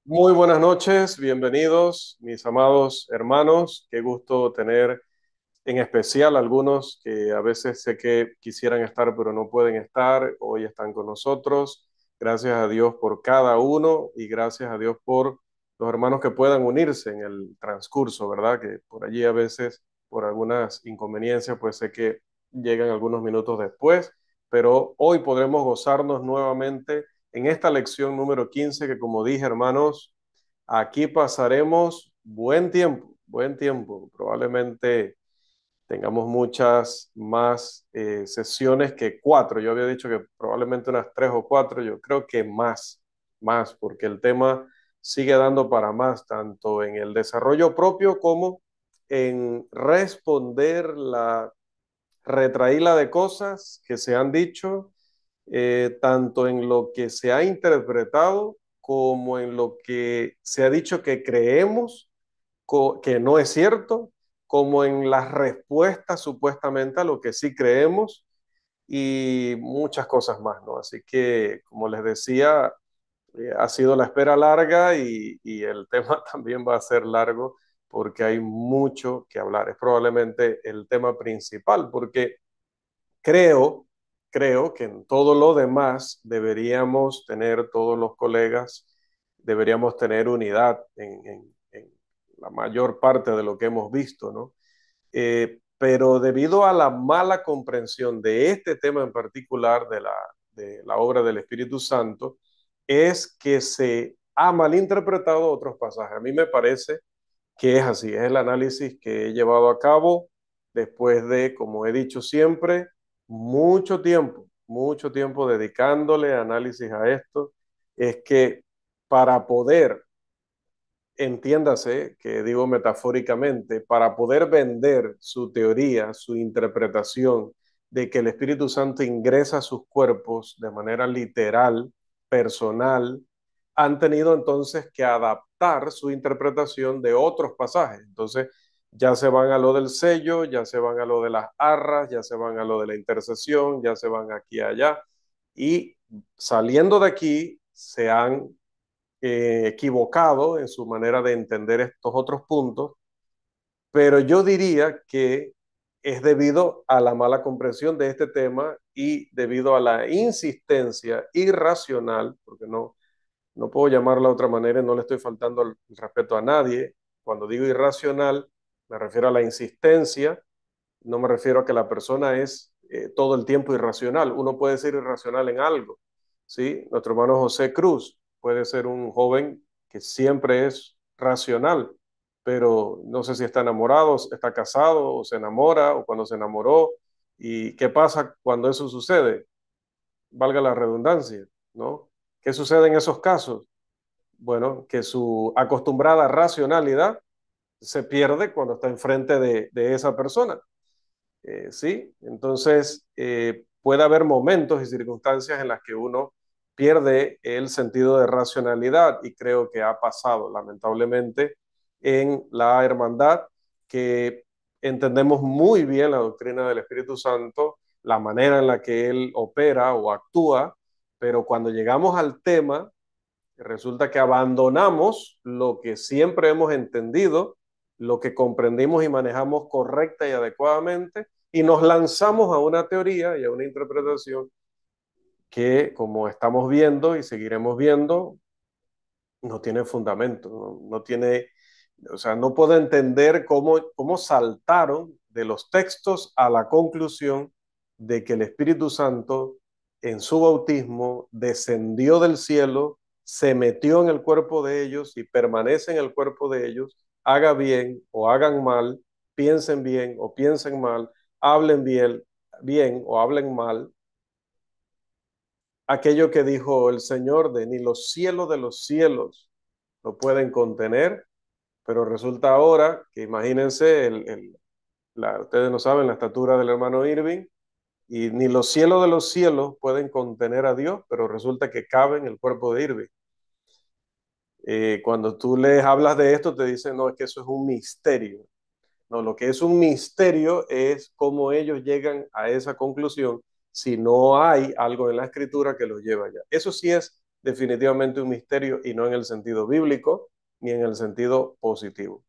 Muy buenas noches, bienvenidos mis amados hermanos. Qué gusto tener en especial algunos que a veces sé que quisieran estar pero no pueden estar. Hoy están con nosotros. Gracias a Dios por cada uno y gracias a Dios por los hermanos que puedan unirse en el transcurso, ¿verdad? Que por allí a veces por algunas inconveniencias pues sé que llegan algunos minutos después, pero hoy podremos gozarnos nuevamente en esta lección número 15 que como dije, hermanos, aquí pasaremos buen tiempo. Probablemente tengamos muchas más sesiones que cuatro. Yo había dicho que probablemente unas tres o cuatro, yo creo que más, porque el tema sigue dando para más, tanto en el desarrollo propio como en responder la retraíla de cosas que se han dicho, tanto en lo que se ha interpretado como en lo que se ha dicho que creemos que no es cierto, como en las respuestas supuestamente a lo que sí creemos y muchas cosas más, ¿no? Así que, como les decía, ha sido la espera larga y el tema también va a ser largo porque hay mucho que hablar. Es probablemente el tema principal porque Creo, creo que en todo lo demás deberíamos tener todos los colegas, deberíamos tener unidad en la mayor parte de lo que hemos visto, ¿no? Pero debido a la mala comprensión de este tema en particular de la obra del Espíritu Santo, es que se ha malinterpretado otros pasajes. A mí me parece que es así, es el análisis que he llevado a cabo después de, como he dicho siempre, mucho tiempo dedicándole análisis a esto, es que para poder, entiéndase, que digo metafóricamente, para poder vender su teoría, su interpretación de que el Espíritu Santo ingresa a sus cuerpos de manera literal, personal, han tenido entonces que adaptar su interpretación de otros pasajes. Entonces, ya se van a lo del sello, ya se van a lo de las arras, ya se van a lo de la intercesión, ya se van aquí y allá. Y saliendo de aquí, se han equivocado en su manera de entender estos otros puntos, pero yo diría que es debido a la mala comprensión de este tema y debido a la insistencia irracional, porque no puedo llamarla de otra manera y no le estoy faltando el respeto a nadie. Cuando digo irracional, me refiero a la insistencia, no me refiero a que la persona es todo el tiempo irracional. Uno puede ser irracional en algo, ¿sí? Nuestro hermano José Cruz puede ser un joven que siempre es racional, pero no sé si está enamorado, está casado, o se enamora, o cuando se enamoró. ¿Y qué pasa cuando eso sucede? Valga la redundancia, ¿no? ¿Qué sucede en esos casos? Bueno, que su acostumbrada racionalidad se pierde cuando está enfrente de esa persona. Sí, entonces puede haber momentos y circunstancias en las que uno pierde el sentido de racionalidad y creo que ha pasado lamentablemente en la hermandad que entendemos muy bien la doctrina del Espíritu Santo, la manera en la que él opera o actúa, pero cuando llegamos al tema resulta que abandonamos lo que siempre hemos entendido, lo que comprendimos y manejamos correcta y adecuadamente, y nos lanzamos a una teoría y a una interpretación que, como estamos viendo y seguiremos viendo, no tiene fundamento, no tiene, o sea, no puedo entender cómo saltaron de los textos a la conclusión de que el Espíritu Santo en su bautismo descendió del cielo, se metió en el cuerpo de ellos y permanece en el cuerpo de ellos, haga bien o hagan mal, piensen bien o piensen mal, hablen bien o hablen mal, aquello que dijo el Señor de ni los cielos de los cielos lo pueden contener, pero resulta ahora que imagínense, ustedes no saben la estatura del hermano Irving, y ni los cielos de los cielos pueden contener a Dios, pero resulta que cabe en el cuerpo de Irving. Cuando tú les hablas de esto, te dicen, no, es que eso es un misterio. No, lo que es un misterio es cómo ellos llegan a esa conclusión si no hay algo en la escritura que los lleva allá. Eso sí es definitivamente un misterio y no en el sentido bíblico ni en el sentido positivo.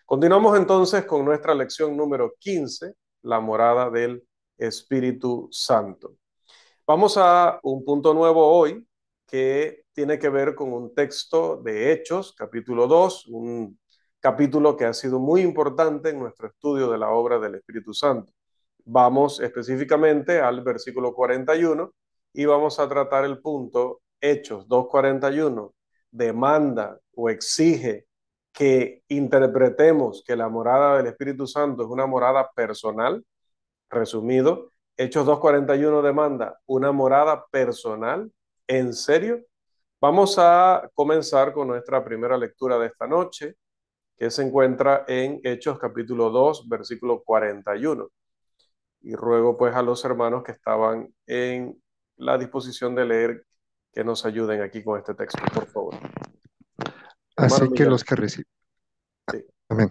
Continuamos entonces con nuestra lección número 15, la morada del Espíritu Santo. Vamos a un punto nuevo hoy que tiene que ver con un texto de Hechos, capítulo 2, un capítulo que ha sido muy importante en nuestro estudio de la obra del Espíritu Santo. Vamos específicamente al versículo 41 y vamos a tratar el punto Hechos 2:41, demanda o exige que interpretemos que la morada del Espíritu Santo es una morada personal. Resumido, Hechos 2:41 demanda una morada personal. ¿En serio? Vamos a comenzar con nuestra primera lectura de esta noche, que se encuentra en Hechos capítulo 2, versículo 41. Y ruego pues a los hermanos que estaban en la disposición de leer que nos ayuden aquí con este texto, por favor. Hermano Así que Miguel. los que reci- Sí. Amén.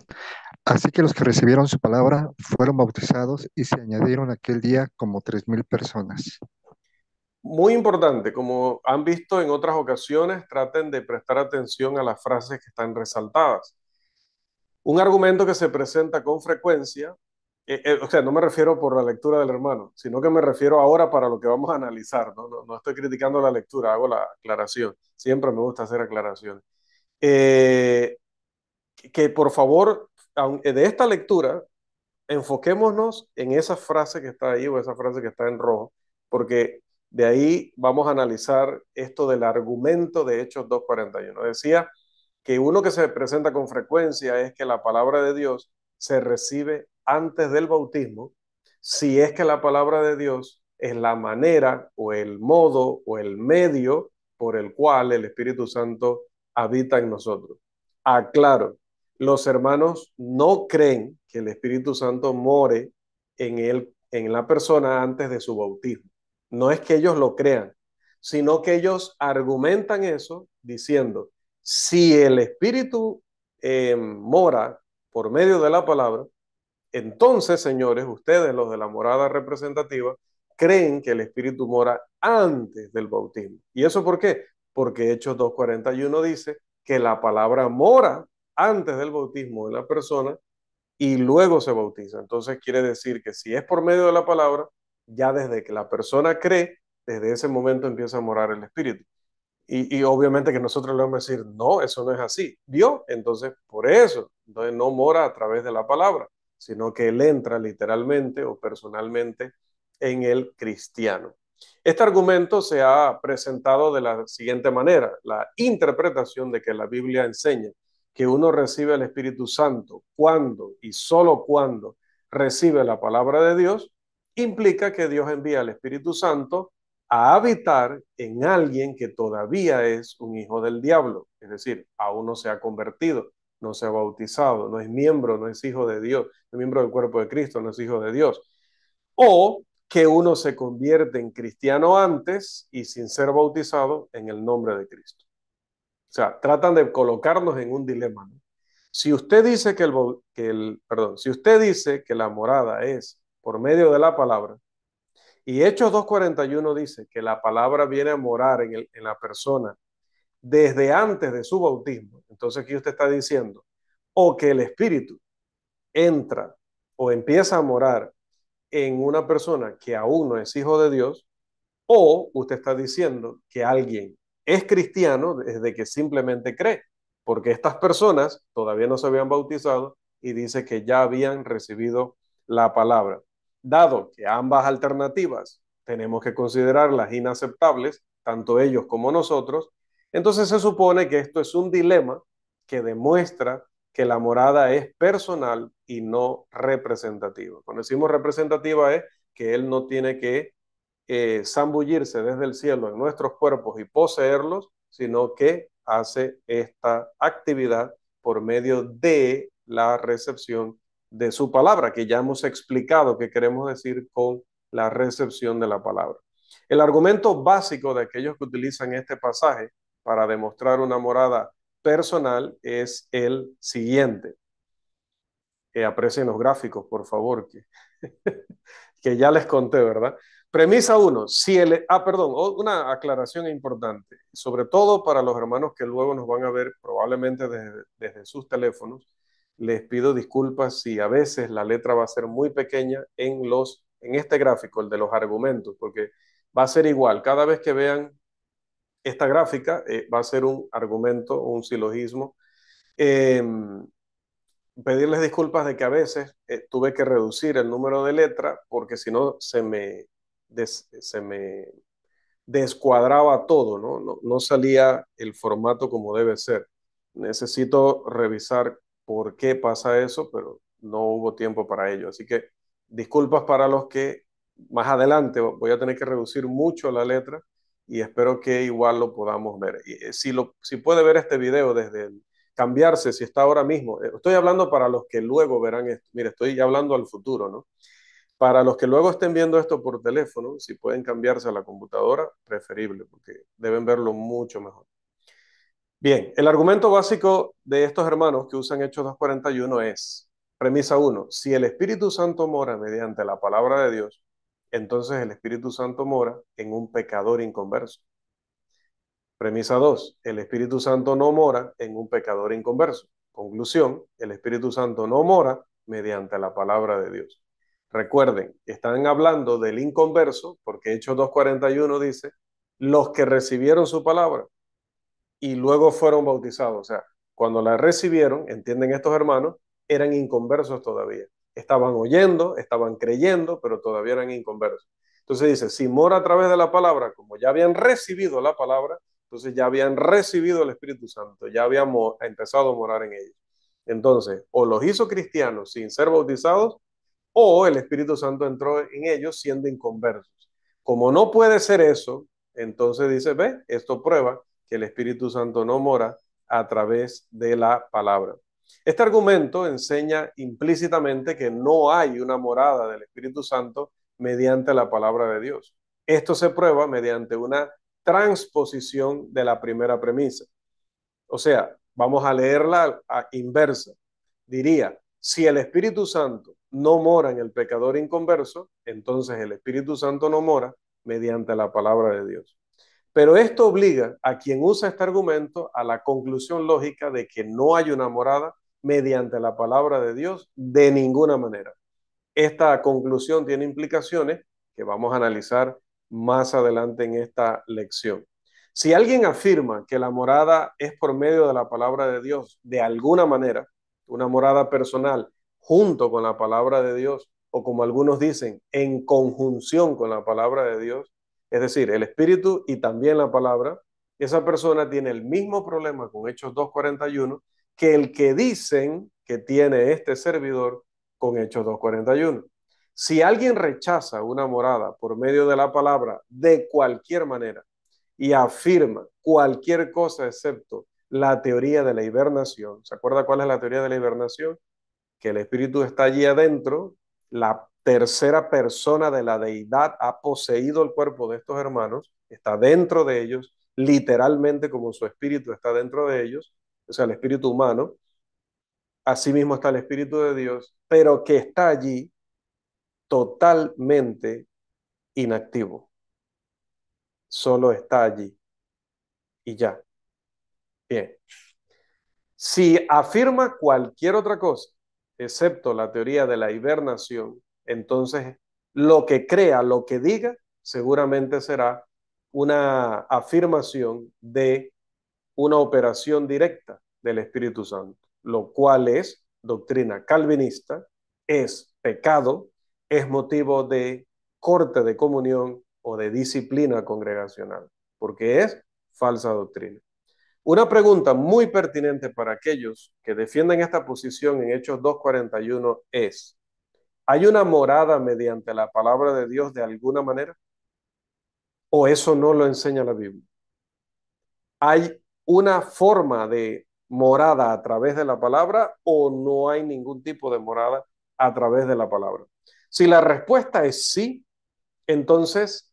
Así que los que recibieron su palabra fueron bautizados y se añadieron aquel día como 3,000 personas. Muy importante, como han visto en otras ocasiones, traten de prestar atención a las frases que están resaltadas. Un argumento que se presenta con frecuencia, o sea, no me refiero por la lectura del hermano, sino que me refiero ahora para lo que vamos a analizar, ¿no? No estoy criticando la lectura, hago la aclaración. Siempre me gusta hacer aclaraciones. Eh, que por favor, de esta lectura, enfoquémonos en esa frase que está ahí o esa frase que está en rojo, porque de ahí vamos a analizar esto del argumento de Hechos 2:41. Decía que uno que se presenta con frecuencia es que la palabra de Dios se recibe antes del bautismo, si es que la palabra de Dios es la manera o el modo o el medio por el cual el Espíritu Santo habita en nosotros. Aclaro, los hermanos no creen que el Espíritu Santo more en la persona antes de su bautismo. No es que ellos lo crean, sino que ellos argumentan eso diciendo, si el Espíritu mora por medio de la palabra, entonces, señores, ustedes, los de la morada representativa, creen que el Espíritu mora antes del bautismo. ¿Y eso por qué? Porque Hechos 2:41 dice que la palabra mora antes del bautismo de la persona y luego se bautiza. Entonces quiere decir que si es por medio de la palabra, ya desde que la persona cree, desde ese momento empieza a morar el Espíritu. Y obviamente que nosotros le vamos a decir, no, eso no es así. ¿Vio? Entonces, por eso, entonces no mora a través de la palabra, sino que él entra literalmente o personalmente en el cristiano. Este argumento se ha presentado de la siguiente manera: la interpretación de que la Biblia enseña que uno recibe el Espíritu Santo cuando y solo cuando recibe la palabra de Dios, implica que Dios envía el Espíritu Santo a habitar en alguien que todavía es un hijo del diablo, es decir, aún no se ha convertido, no se ha bautizado, no es miembro, no es hijo de Dios, no es miembro del cuerpo de Cristo, no es hijo de Dios. O que uno se convierte en cristiano antes y sin ser bautizado en el nombre de Cristo. O sea, tratan de colocarnos en un dilema, ¿no? Si usted dice si usted dice que la morada es por medio de la palabra, y Hechos 2:41 dice que la palabra viene a morar en la persona desde antes de su bautismo. Entonces aquí usted está diciendo o que el Espíritu entra o empieza a morar en una persona que aún no es hijo de Dios, o usted está diciendo que alguien es cristiano desde que simplemente cree, porque estas personas todavía no se habían bautizado y dice que ya habían recibido la palabra. Dado que ambas alternativas tenemos que considerarlas inaceptables, tanto ellos como nosotros, entonces se supone que esto es un dilema que demuestra que la morada es personal y no representativa. Cuando decimos representativa es que él no tiene que zambullirse desde el cielo en nuestros cuerpos y poseerlos, sino que hace esta actividad por medio de la recepción de su palabra, que ya hemos explicado qué queremos decir con la recepción de la palabra. El argumento básico de aquellos que utilizan este pasaje para demostrar una morada personal es el siguiente. Aprecien los gráficos, por favor, que ya les conté, ¿verdad? Premisa uno, si el, perdón, una aclaración importante, sobre todo para los hermanos que luego nos van a ver probablemente desde sus teléfonos, les pido disculpas si a veces la letra va a ser muy pequeña en este gráfico, el de los argumentos, porque va a ser igual, cada vez que vean esta gráfica va a ser un argumento, un silogismo. Eh, Pedirles disculpas de que a veces tuve que reducir el número de letras porque si no se me descuadraba todo, ¿no? No salía el formato como debe ser. Necesito revisar por qué pasa eso, pero no hubo tiempo para ello. Así que disculpas para los que más adelante voy a tener que reducir mucho la letra y espero que igual lo podamos ver. Y, si puede ver este video desde el cambiarse, si está ahora mismo, estoy hablando para los que luego verán esto. Mire, estoy hablando al futuro, ¿no? Para los que luego estén viendo esto por teléfono, si pueden cambiarse a la computadora, preferible, porque deben verlo mucho mejor. Bien, el argumento básico de estos hermanos que usan Hechos 2:41 es, premisa 1, si el Espíritu Santo mora mediante la palabra de Dios, entonces el Espíritu Santo mora en un pecador inconverso. Premisa 2, el Espíritu Santo no mora en un pecador inconverso. Conclusión, el Espíritu Santo no mora mediante la palabra de Dios. Recuerden, están hablando del inconverso, porque Hechos 2:41 dice, los que recibieron su palabra y luego fueron bautizados. O sea, cuando la recibieron, entienden estos hermanos, eran inconversos todavía. Estaban oyendo, estaban creyendo, pero todavía eran inconversos. Entonces dice, si mora a través de la palabra, como ya habían recibido la palabra, entonces ya habían recibido el Espíritu Santo, ya habían empezado a morar en ellos. Entonces, o los hizo cristianos sin ser bautizados, o el Espíritu Santo entró en ellos siendo inconversos. Como no puede ser eso, entonces dice, ve, esto prueba que el Espíritu Santo no mora a través de la palabra. Este argumento enseña implícitamente que no hay una morada del Espíritu Santo mediante la palabra de Dios. Esto se prueba mediante una transposición de la primera premisa. O sea, vamos a leerla a inversa. Diría, si el Espíritu Santo no mora en el pecador inconverso, entonces el Espíritu Santo no mora mediante la palabra de Dios. Pero esto obliga a quien usa este argumento a la conclusión lógica de que no hay una morada mediante la palabra de Dios de ninguna manera. Esta conclusión tiene implicaciones que vamos a analizar más adelante en esta lección. Si alguien afirma que la morada es por medio de la palabra de Dios de alguna manera, una morada personal junto con la palabra de Dios, o como algunos dicen, en conjunción con la palabra de Dios, es decir, el Espíritu y también la palabra, esa persona tiene el mismo problema con Hechos 2:41 que el que dicen que tiene este servidor con Hechos 2:41. Si alguien rechaza una morada por medio de la palabra de cualquier manera y afirma cualquier cosa excepto la teoría de la hibernación, ¿se acuerda cuál es la teoría de la hibernación? Que el espíritu está allí adentro, la tercera persona de la deidad ha poseído el cuerpo de estos hermanos, está dentro de ellos, literalmente como su espíritu está dentro de ellos, o sea, el espíritu humano, asimismo está el espíritu de Dios, pero que está allí totalmente inactivo, solo está allí y ya. Bien, si afirma cualquier otra cosa, excepto la teoría de la hibernación, entonces lo que crea, lo que diga, seguramente será una afirmación de una operación directa del Espíritu Santo, lo cual es doctrina calvinista, es pecado, es motivo de corte de comunión o de disciplina congregacional, porque es falsa doctrina. Una pregunta muy pertinente para aquellos que defienden esta posición en Hechos 2:41 es, ¿hay una morada mediante la palabra de Dios de alguna manera? ¿O eso no lo enseña la Biblia? ¿Hay una forma de morada a través de la palabra o no hay ningún tipo de morada a través de la palabra? Si la respuesta es sí, entonces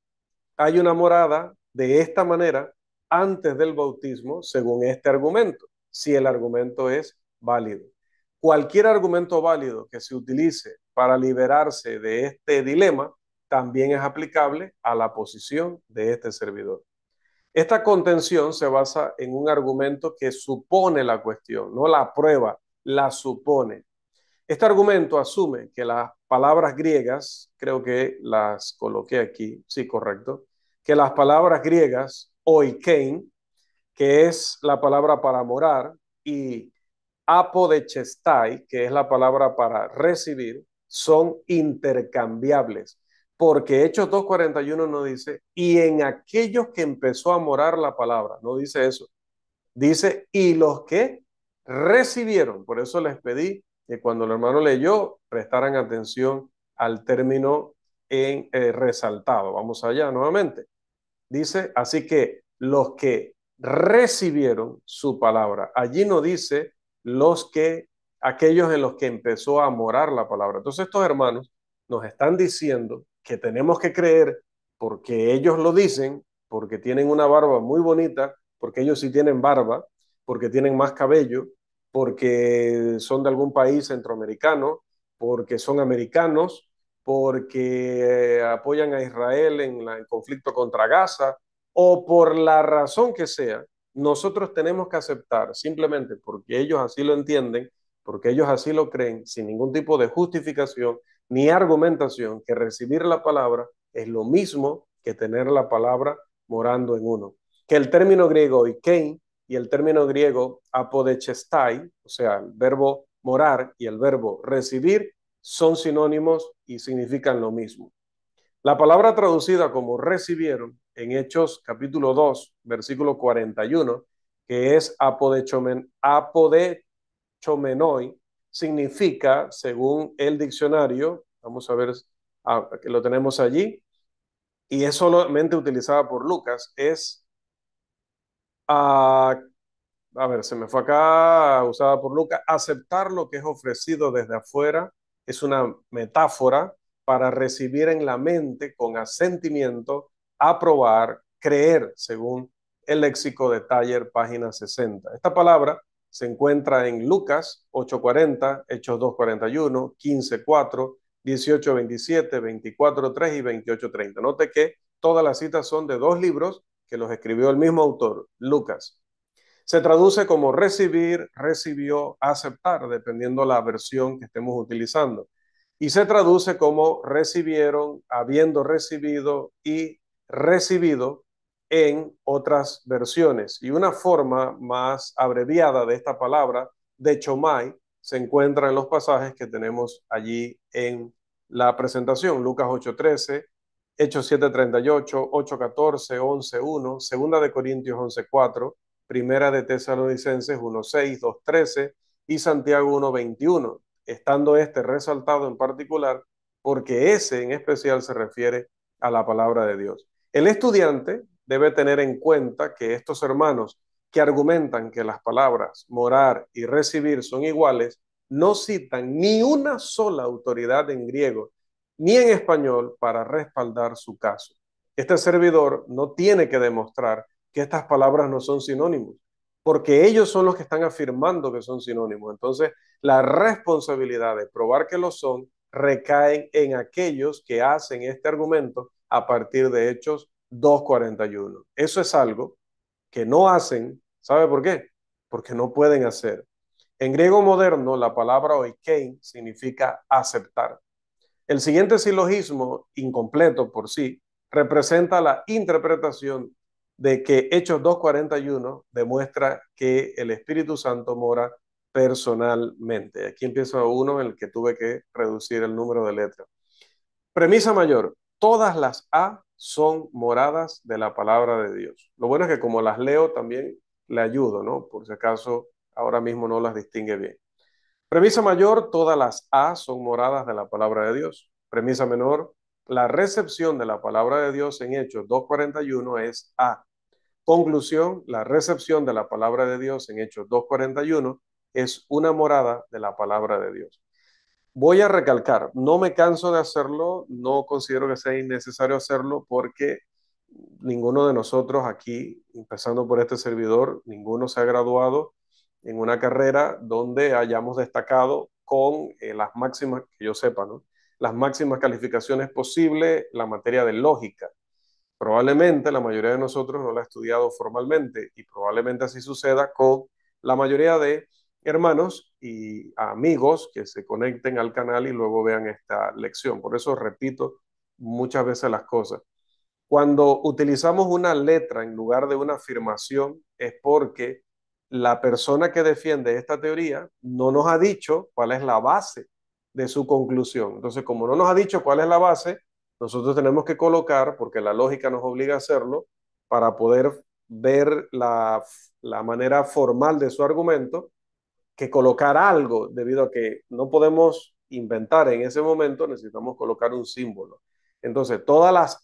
hay una morada de esta manera antes del bautismo según este argumento, si el argumento es válido. cualquier argumento válido que se utilice para liberarse de este dilema también es aplicable a la posición de este servidor. Esta contención se basa en un argumento que supone la cuestión, no la prueba, la supone. Este argumento asume que las palabras griegas, creo que las coloqué aquí, sí, correcto, que las palabras griegas, oikein, que es la palabra para morar, y apodechestai, que es la palabra para recibir, son intercambiables. Porque Hechos 2:41 no dice, y en aquellos que empezó a morar la palabra, no dice eso. Dice, y los que recibieron. Por eso les pedí que cuando el hermano leyó, prestaran atención al término en resaltado. Vamos allá nuevamente. Dice, así que los que recibieron su palabra. Allí no dice aquellos en los que empezó a morar la palabra. Entonces estos hermanos nos están diciendo que tenemos que creer porque ellos lo dicen, porque tienen una barba muy bonita, porque ellos sí tienen barba, porque tienen más cabello, porque son de algún país centroamericano, porque son americanos, porque apoyan a Israel en el conflicto contra Gaza, o por la razón que sea, nosotros tenemos que aceptar simplemente porque ellos así lo entienden, porque ellos así lo creen, sin ningún tipo de justificación ni argumentación, que recibir la palabra es lo mismo que tener la palabra morando en uno. Que el término griego ikein y el término griego apodechestai, o sea, el verbo morar y el verbo recibir, son sinónimos y significan lo mismo. La palabra traducida como recibieron en Hechos capítulo 2, versículo 41, que es apodechomenoi, significa, según el diccionario, vamos a ver que lo tenemos allí, y es solamente utilizada por Lucas, es uh, a ver, se me fue acá, usada por Lucas, aceptar lo que es ofrecido desde afuera es una metáfora para recibir en la mente con asentimiento, aprobar, creer, según el léxico de Taller, página 60. Esta palabra se encuentra en Lucas 8:40, Hechos 2:41, 15:4, 18:27, 24:3 y 28:30. Note que todas las citas son de dos libros que los escribió el mismo autor, Lucas. Se traduce como recibir, recibió, aceptar, dependiendo la versión que estemos utilizando. Y se traduce como recibieron, habiendo recibido y recibido en otras versiones. Y una forma más abreviada de esta palabra, de chomai, se encuentra en los pasajes que tenemos allí en la presentación. Lucas 8:13, Hechos 7:38, 8:14, 11:1, Segunda de Corintios 11:4, Primera de Tesalonicenses 1:6, 2:13 y Santiago 1:21, estando este resaltado en particular porque ese en especial se refiere a la palabra de Dios. El estudiante debe tener en cuenta que estos hermanos que argumentan que las palabras morar y recibir son iguales, no citan ni una sola autoridad en griego ni en español para respaldar su caso. Este servidor no tiene que demostrar que estas palabras no son sinónimos, porque ellos son los que están afirmando que son sinónimos. Entonces, la responsabilidad de probar que lo son recae en aquellos que hacen este argumento a partir de Hechos 2:41. Eso es algo que no hacen, ¿sabe por qué? Porque no pueden hacer. En griego moderno, la palabra oikein significa aceptar. El siguiente silogismo, incompleto por sí, representa la interpretación de que Hechos 2:41 demuestra que el Espíritu Santo mora personalmente. Aquí empieza uno en el que tuve que reducir el número de letras. Premisa mayor, todas las A son moradas de la palabra de Dios. Lo bueno es que como las leo también le ayudo, ¿no? Por si acaso ahora mismo no las distingue bien. Premisa mayor, todas las A son moradas de la palabra de Dios. Premisa menor, la recepción de la palabra de Dios en Hechos 2:41 es A. Conclusión, la recepción de la palabra de Dios en Hechos 2:41 es una morada de la palabra de Dios. Voy a recalcar, no me canso de hacerlo, no considero que sea innecesario hacerlo porque ninguno de nosotros aquí, empezando por este servidor, ninguno se ha graduado en una carrera donde hayamos destacado con las máximas, que yo sepa, ¿no? Las máximas calificaciones posibles, la materia de lógica. Probablemente la mayoría de nosotros no la ha estudiado formalmente y probablemente así suceda con la mayoría de hermanos y amigos que se conecten al canal y luego vean esta lección. Por eso repito muchas veces las cosas. Cuando utilizamos una letra en lugar de una afirmación es porque la persona que defiende esta teoría no nos ha dicho cuál es la base de su conclusión. Entonces, como no nos ha dicho cuál es la base, nosotros tenemos que colocar, porque la lógica nos obliga a hacerlo, para poder ver la manera formal de su argumento, que colocar algo, debido a que no podemos inventar en ese momento, necesitamos colocar un símbolo. Entonces, todas las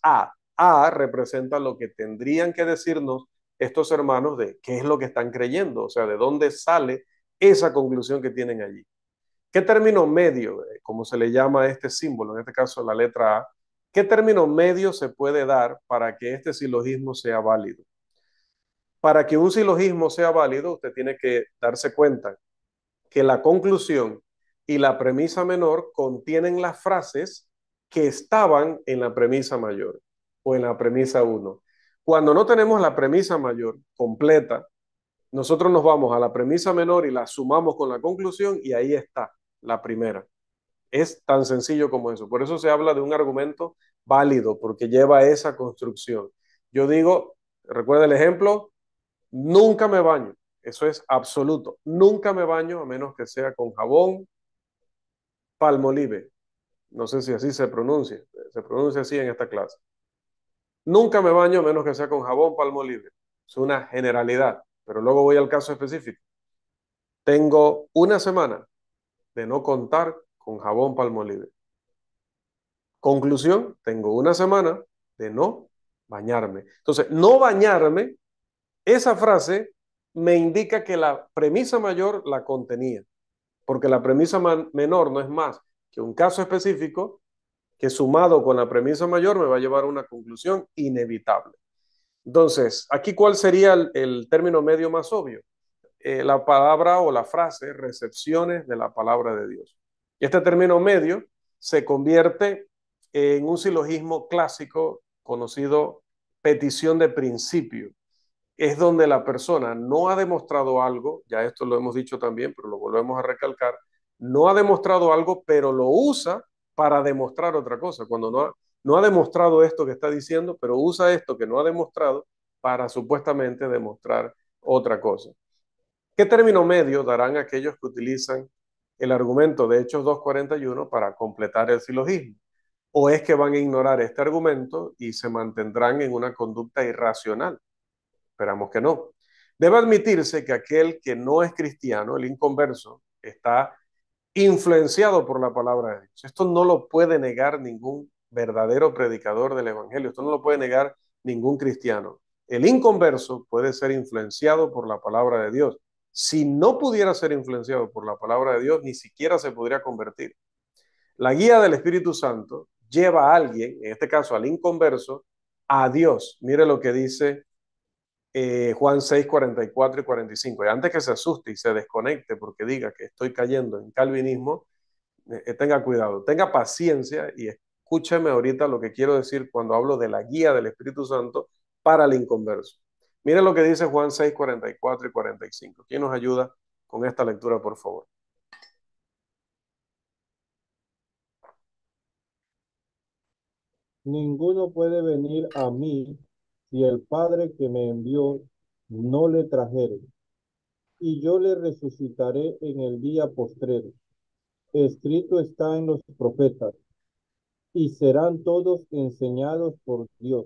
A representan lo que tendrían que decirnos estos hermanos de qué es lo que están creyendo, o sea, de dónde sale esa conclusión que tienen allí. ¿Qué término medio, como se le llama a este símbolo, en este caso la letra A, qué término medio se puede dar para que este silogismo sea válido? Para que un silogismo sea válido, usted tiene que darse cuenta que la conclusión y la premisa menor contienen las frases que estaban en la premisa mayor o en la premisa uno. Cuando no tenemos la premisa mayor completa, nosotros nos vamos a la premisa menor y la sumamos con la conclusión y ahí está la primera. Es tan sencillo como eso. Por eso se habla de un argumento válido, porque lleva esa construcción. Yo digo, recuerda el ejemplo, nunca me baño. Eso es absoluto. Nunca me baño a menos que sea con jabón Palmolive. No sé si así se pronuncia. Se pronuncia así en esta clase. Nunca me baño a menos que sea con jabón Palmolive. Es una generalidad, pero luego voy al caso específico. Tengo una semana de no contar con jabón Palmolive. Conclusión, tengo una semana de no bañarme. Entonces, no bañarme, esa frase me indica que la premisa mayor la contenía, porque la premisa menor no es más que un caso específico que sumado con la premisa mayor me va a llevar a una conclusión inevitable. Entonces, aquí, ¿cuál sería el término medio más obvio? La palabra o la frase recepciones de la palabra de Dios. Y este término medio se convierte en un silogismo clásico conocido petición de principio. Es donde la persona no ha demostrado algo, ya esto lo hemos dicho también, pero lo volvemos a recalcar, no ha demostrado algo, pero lo usa para demostrar otra cosa. Cuando no ha demostrado esto que está diciendo, pero usa esto que no ha demostrado para supuestamente demostrar otra cosa. ¿Qué término medio darán aquellos que utilizan el argumento de Hechos 2:41 para completar el silogismo? ¿O es que van a ignorar este argumento y se mantendrán en una conducta irracional? Esperamos que no. Debe admitirse que aquel que no es cristiano, el inconverso, está influenciado por la palabra de Dios. Esto no lo puede negar ningún verdadero predicador del Evangelio, esto no lo puede negar ningún cristiano. El inconverso puede ser influenciado por la palabra de Dios. Si no pudiera ser influenciado por la palabra de Dios, ni siquiera se podría convertir. La guía del Espíritu Santo lleva a alguien, en este caso al inconverso, a Dios. Mire lo que dice Juan 6, 44 y 45. Y antes que se asuste y se desconecte porque diga que estoy cayendo en calvinismo, tenga cuidado, tenga paciencia y escúcheme ahorita lo que quiero decir cuando hablo de la guía del Espíritu Santo para el inconverso. Miren lo que dice Juan 6, 44 y 45. ¿Quién nos ayuda con esta lectura, por favor? Ninguno puede venir a mí si el Padre que me envió no le trajere, y yo le resucitaré en el día postrero. Escrito está en los profetas, y serán todos enseñados por Dios.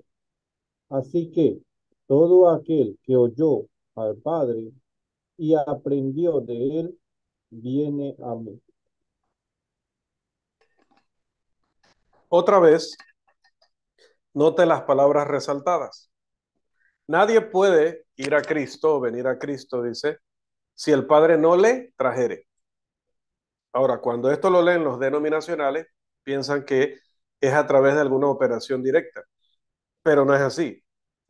Así que todo aquel que oyó al Padre y aprendió de él, viene a mí. Otra vez, note las palabras resaltadas. Nadie puede ir a Cristo o venir a Cristo, dice, si el Padre no le trajere. Ahora, cuando esto lo leen los denominacionales, piensan que es a través de alguna operación directa, pero no es así.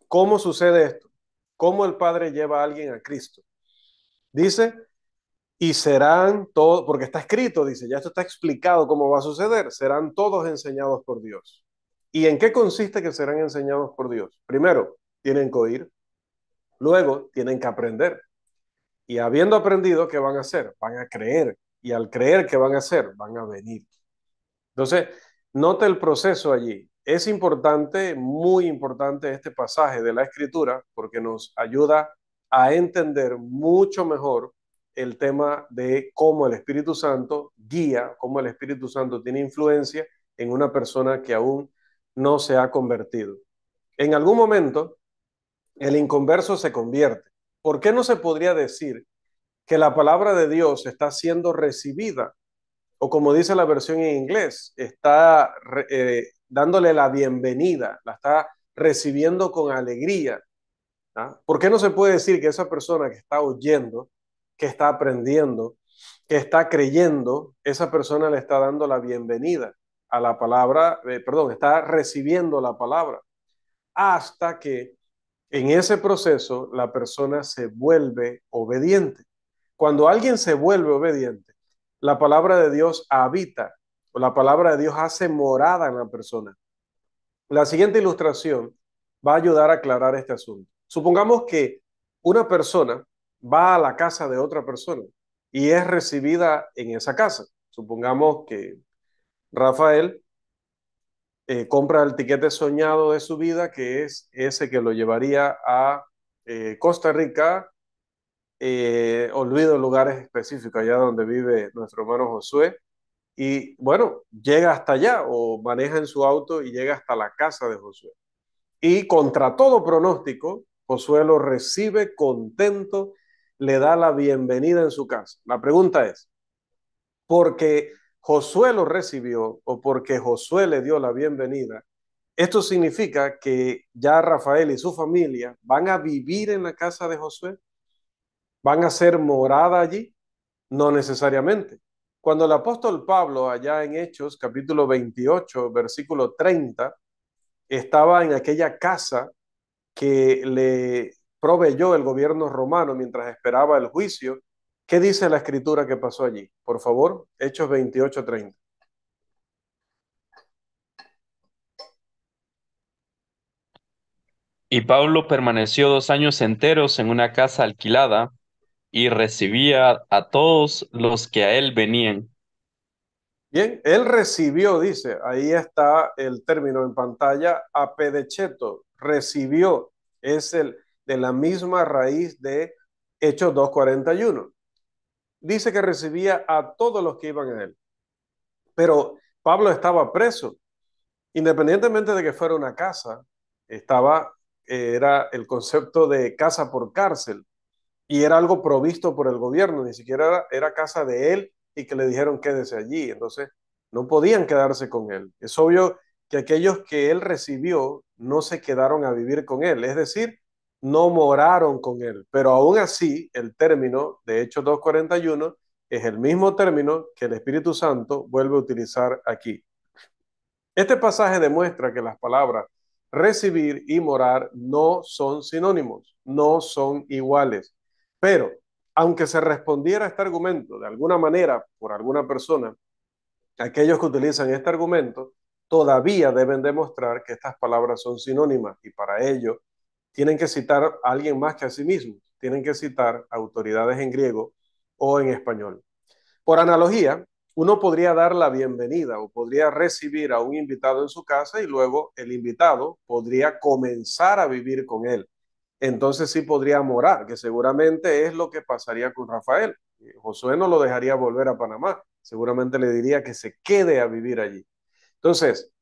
¿Cómo sucede esto? ¿Cómo el Padre lleva a alguien a Cristo? Dice, y serán todos, porque está escrito, dice, ya esto está explicado cómo va a suceder, serán todos enseñados por Dios. ¿Y en qué consiste que serán enseñados por Dios? Primero, tienen que oír, luego tienen que aprender. Y habiendo aprendido, ¿qué van a hacer? Van a creer. Y al creer, ¿qué van a hacer? Van a venir. Entonces, nota el proceso allí. Es importante, muy importante este pasaje de la Escritura porque nos ayuda a entender mucho mejor el tema de cómo el Espíritu Santo guía, cómo el Espíritu Santo tiene influencia en una persona que aún no se ha convertido. En algún momento, el inconverso se convierte. ¿Por qué no se podría decir que la palabra de Dios está siendo recibida? O como dice la versión en inglés, está dándole la bienvenida, la está recibiendo con alegría. ¿Ah? ¿Por qué no se puede decir que esa persona que está oyendo, que está aprendiendo, que está creyendo, esa persona le está dando la bienvenida a la palabra, perdón, está recibiendo la palabra, hasta que en ese proceso la persona se vuelve obediente? Cuando alguien se vuelve obediente, la palabra de Dios habita, o la palabra de Dios hace morada en la persona. La siguiente ilustración va a ayudar a aclarar este asunto. Supongamos que una persona va a la casa de otra persona y es recibida en esa casa. Supongamos que Rafael compra el tiquete soñado de su vida, que es ese que lo llevaría a Costa Rica. Olvido lugares específicos allá donde vive nuestro hermano Josué. Y bueno, llega hasta allá o maneja en su auto y llega hasta la casa de Josué. Y contra todo pronóstico, Josué lo recibe contento, le da la bienvenida en su casa. La pregunta es, ¿porque Josué lo recibió o porque Josué le dio la bienvenida, esto significa que ya Rafael y su familia van a vivir en la casa de Josué? ¿Van a ser morada allí? No necesariamente. Cuando el apóstol Pablo, allá en Hechos, capítulo 28, versículo 30, estaba en aquella casa que le proveyó el gobierno romano mientras esperaba el juicio, ¿qué dice la escritura que pasó allí? Por favor, Hechos 28, 30. Y Pablo permaneció 2 años enteros en una casa alquilada y recibía a todos los que a él venían. Bien, él recibió, dice, ahí está el término en pantalla, apedecheto, recibió, es el de la misma raíz de Hechos 2:41. Dice que recibía a todos los que iban a él. Pero Pablo estaba preso, independientemente de que fuera una casa, estaba, era el concepto de casa por cárcel y era algo provisto por el gobierno, ni siquiera era casa de él y que le dijeron quédese allí. Entonces, no podían quedarse con él. Es obvio que aquellos que él recibió no se quedaron a vivir con él, es decir, no moraron con él. Pero aún así, el término de Hechos 2:41 es el mismo término que el Espíritu Santo vuelve a utilizar aquí. Este pasaje demuestra que las palabras recibir y morar no son sinónimos, no son iguales. Pero, aunque se respondiera a este argumento de alguna manera por alguna persona, aquellos que utilizan este argumento todavía deben demostrar que estas palabras son sinónimas y para ello tienen que citar a alguien más que a sí mismos, tienen que citar autoridades en griego o en español. Por analogía, uno podría dar la bienvenida o podría recibir a un invitado en su casa y luego el invitado podría comenzar a vivir con él. Entonces sí podría morar, que seguramente es lo que pasaría con Rafael. Josué no lo dejaría volver a Panamá, seguramente le diría que se quede a vivir allí. Entonces,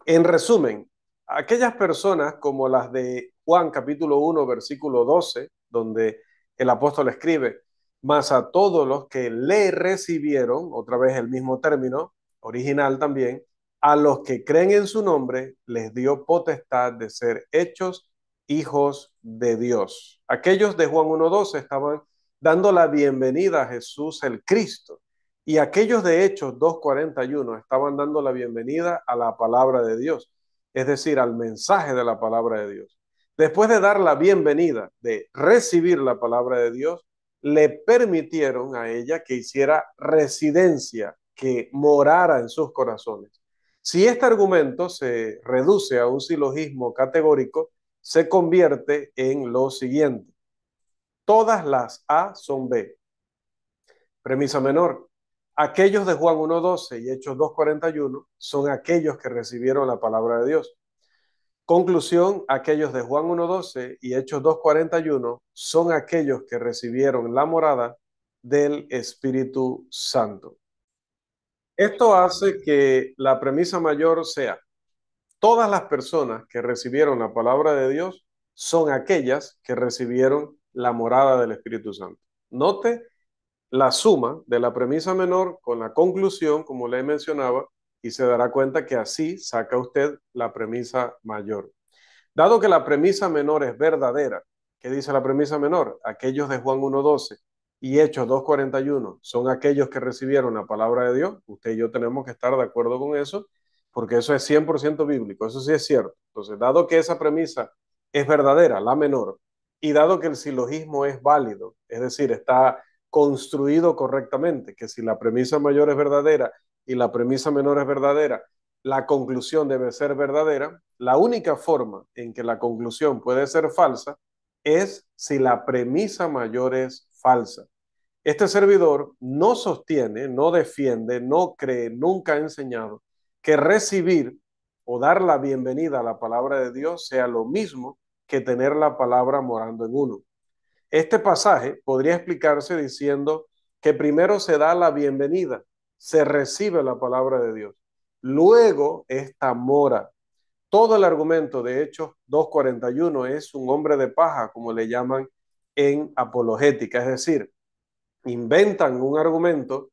en resumen, aquellas personas como las de Juan capítulo 1, versículo 12, donde el apóstol escribe, mas a todos los que le recibieron, otra vez el mismo término, original también, a los que creen en su nombre, les dio potestad de ser hechos hijos de Dios. Aquellos de Juan 1:12 estaban dando la bienvenida a Jesús el Cristo. Y aquellos de Hechos 2:41 estaban dando la bienvenida a la palabra de Dios, es decir, al mensaje de la palabra de Dios. Después de dar la bienvenida, de recibir la palabra de Dios, le permitieron a ella que hiciera residencia, que morara en sus corazones. Si este argumento se reduce a un silogismo categórico, se convierte en lo siguiente. Todas las A son B. Premisa menor. Aquellos de Juan 1.12 y Hechos 2.41 son aquellos que recibieron la palabra de Dios. Conclusión, aquellos de Juan 1.12 y Hechos 2.41 son aquellos que recibieron la morada del Espíritu Santo. Esto hace que la premisa mayor sea, todas las personas que recibieron la palabra de Dios son aquellas que recibieron la morada del Espíritu Santo. Note la suma de la premisa menor con la conclusión, como le mencionaba, y se dará cuenta que así saca usted la premisa mayor. Dado que la premisa menor es verdadera, ¿qué dice la premisa menor? Aquellos de Juan 1.12 y Hechos 2.41 son aquellos que recibieron la palabra de Dios. Usted y yo tenemos que estar de acuerdo con eso, porque eso es 100% bíblico, eso sí es cierto. Entonces, dado que esa premisa es verdadera, la menor, y dado que el silogismo es válido, es decir, está construido correctamente, que si la premisa mayor es verdadera y la premisa menor es verdadera, la conclusión debe ser verdadera. La única forma en que la conclusión puede ser falsa es si la premisa mayor es falsa. Este servidor no sostiene, no defiende, no cree, nunca ha enseñado que recibir o dar la bienvenida a la palabra de Dios sea lo mismo que tener la palabra morando en uno. Este pasaje podría explicarse diciendo que primero se da la bienvenida, se recibe la palabra de Dios, luego esta mora. Todo el argumento de Hechos 2.41 es un hombre de paja, como le llaman en apologética, es decir, inventan un argumento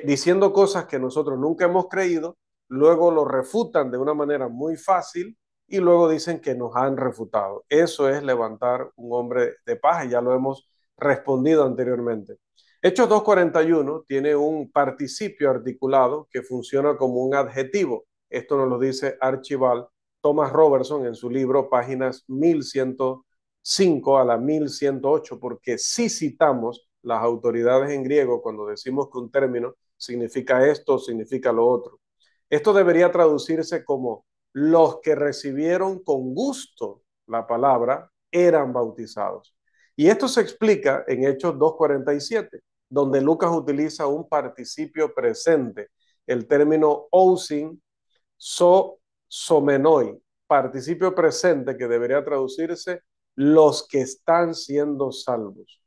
diciendo cosas que nosotros nunca hemos creído, luego lo refutan de una manera muy fácil y luego dicen que nos han refutado. Eso es levantar un hombre de paja, ya lo hemos respondido anteriormente. Hechos 2.41 tiene un participio articulado que funciona como un adjetivo. Esto nos lo dice Archibald Thomas Robertson en su libro, páginas 1105 a la 1108, porque si citamos las autoridades en griego cuando decimos que un término significa esto, significa lo otro. Esto debería traducirse como los que recibieron con gusto la palabra eran bautizados. Y esto se explica en Hechos 2.47, donde Lucas utiliza un participio presente, el término ousin somenoi, participio presente que debería traducirse los que están siendo salvos.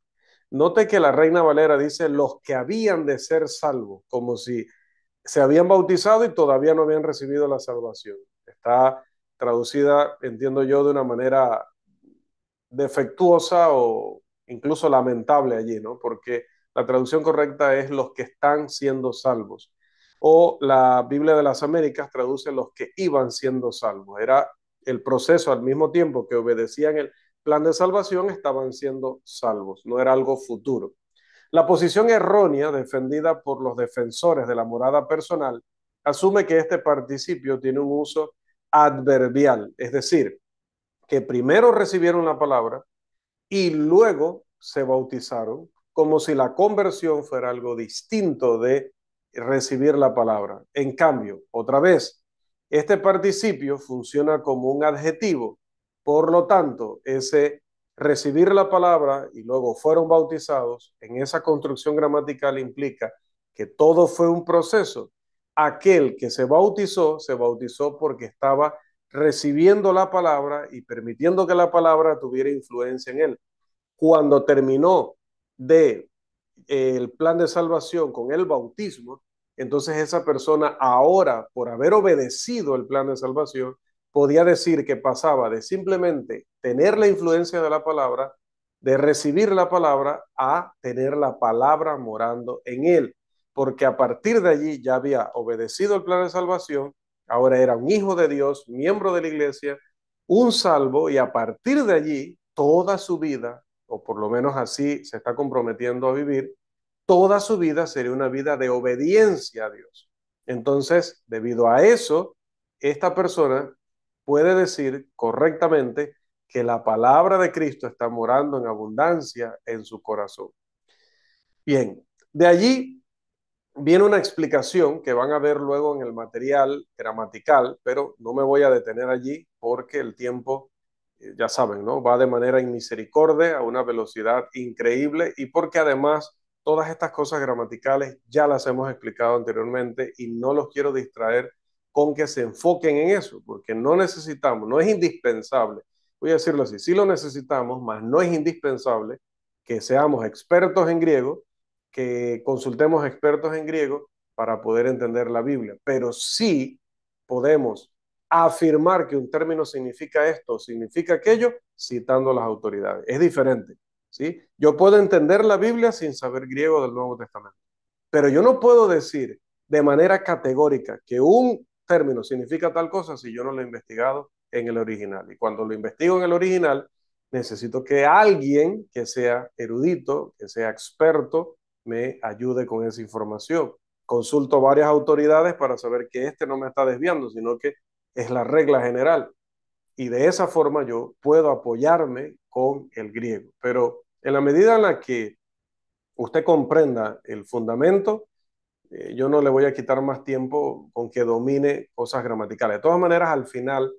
Note que la Reina Valera dice los que habían de ser salvos, como si se habían bautizado y todavía no habían recibido la salvación. Está traducida, entiendo yo, de una manera defectuosa o incluso lamentable allí, ¿no? Porque la traducción correcta es los que están siendo salvos. O la Biblia de las Américas traduce los que iban siendo salvos. Era el proceso al mismo tiempo que obedecían el plan de salvación, estaban siendo salvos, no era algo futuro. La posición errónea defendida por los defensores de la morada personal asume que este participio tiene un uso adverbial, es decir, que primero recibieron la palabra y luego se bautizaron, como si la conversión fuera algo distinto de recibir la palabra. En cambio, otra vez, este participio funciona como un adjetivo, por lo tanto, ese recibir la palabra y luego fueron bautizados, en esa construcción gramatical implica que todo fue un proceso. Aquel que se bautizó porque estaba recibiendo la palabra y permitiendo que la palabra tuviera influencia en él. Cuando terminó de el plan de salvación con el bautismo, entonces esa persona ahora, por haber obedecido el plan de salvación, podía decir que pasaba de simplemente tener la influencia de la palabra, de recibir la palabra, a tener la palabra morando en él, porque a partir de allí ya había obedecido el plan de salvación, ahora era un hijo de Dios, miembro de la iglesia, un salvo, y a partir de allí toda su vida, o por lo menos así se está comprometiendo a vivir, toda su vida sería una vida de obediencia a Dios. Entonces, debido a eso, esta persona puede decir correctamente que la palabra de Cristo está morando en abundancia en su corazón. Bien, de allí viene una explicación que van a ver luego en el material gramatical, pero no me voy a detener allí porque el tiempo, ya saben, ¿no? Va de manera inmisericordia a una velocidad increíble y porque además todas estas cosas gramaticales ya las hemos explicado anteriormente y no los quiero distraer con que se enfoquen en eso, porque no necesitamos, no es indispensable, voy a decirlo así, sí lo necesitamos, mas no es indispensable que seamos expertos en griego, que consultemos expertos en griego para poder entender la Biblia, pero sí podemos afirmar que un término significa esto o significa aquello citando a las autoridades. Es diferente, ¿sí? Yo puedo entender la Biblia sin saber griego del Nuevo Testamento, pero yo no puedo decir de manera categórica que un término significa tal cosa si yo no lo he investigado en el original. Y cuando lo investigo en el original, necesito que alguien que sea erudito, que sea experto, me ayude con esa información. Consulto varias autoridades para saber que este no me está desviando, sino que es la regla general. Y de esa forma yo puedo apoyarme con el griego. Pero en la medida en la que usted comprenda el fundamento, yo no le voy a quitar más tiempo con que domine cosas gramaticales. De todas maneras, al final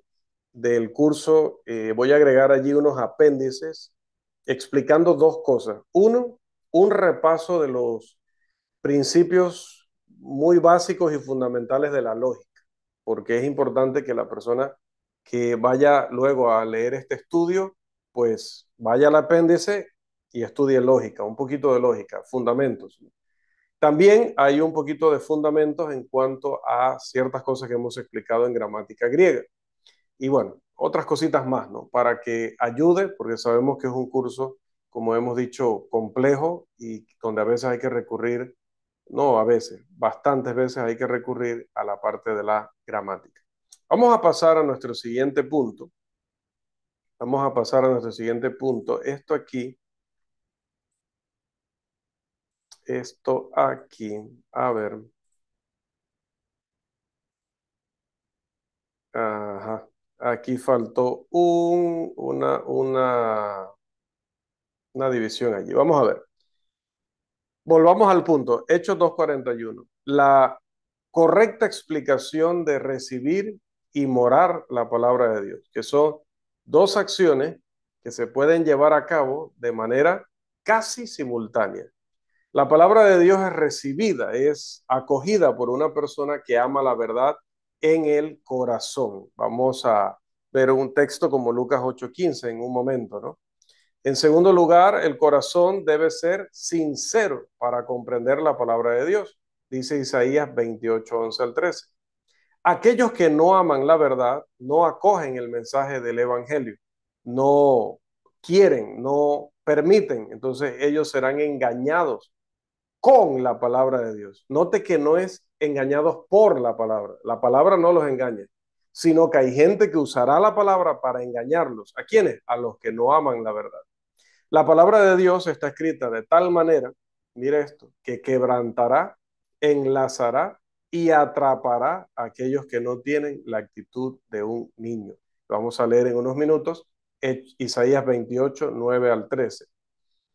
del curso voy a agregar allí unos apéndices explicando dos cosas. Uno, un repaso de los principios muy básicos y fundamentales de la lógica, porque es importante que la persona que vaya luego a leer este estudio, pues vaya al apéndice y estudie lógica, un poquito de lógica, fundamentos. También hay un poquito de fundamentos en cuanto a ciertas cosas que hemos explicado en gramática griega. Y bueno, otras cositas más, ¿no? Para que ayude, porque sabemos que es un curso, como hemos dicho, complejo y donde a veces hay que recurrir, no a veces, bastantes veces hay que recurrir a la parte de la gramática. Vamos a pasar a nuestro siguiente punto. Vamos a pasar a nuestro siguiente punto. Esto aquí, a ver. Ajá. Aquí faltó una división allí. Vamos a ver. Volvamos al punto. Hechos 2:41. La correcta explicación de recibir y morar la palabra de Dios, que son dos acciones que se pueden llevar a cabo de manera casi simultánea. La palabra de Dios es recibida, es acogida por una persona que ama la verdad en el corazón. Vamos a ver un texto como Lucas 8:15 en un momento, ¿no? En segundo lugar, el corazón debe ser sincero para comprender la palabra de Dios, dice Isaías 28:11 al 13. Aquellos que no aman la verdad no acogen el mensaje del evangelio, no quieren, no permiten, entonces ellos serán engañados con la palabra de Dios. Note que no es engañados por la palabra no los engaña, sino que hay gente que usará la palabra para engañarlos. ¿A quiénes? A los que no aman la verdad. La palabra de Dios está escrita de tal manera, mire esto, que quebrantará, enlazará y atrapará a aquellos que no tienen la actitud de un niño. Vamos a leer en unos minutos Isaías 28:9 al 13.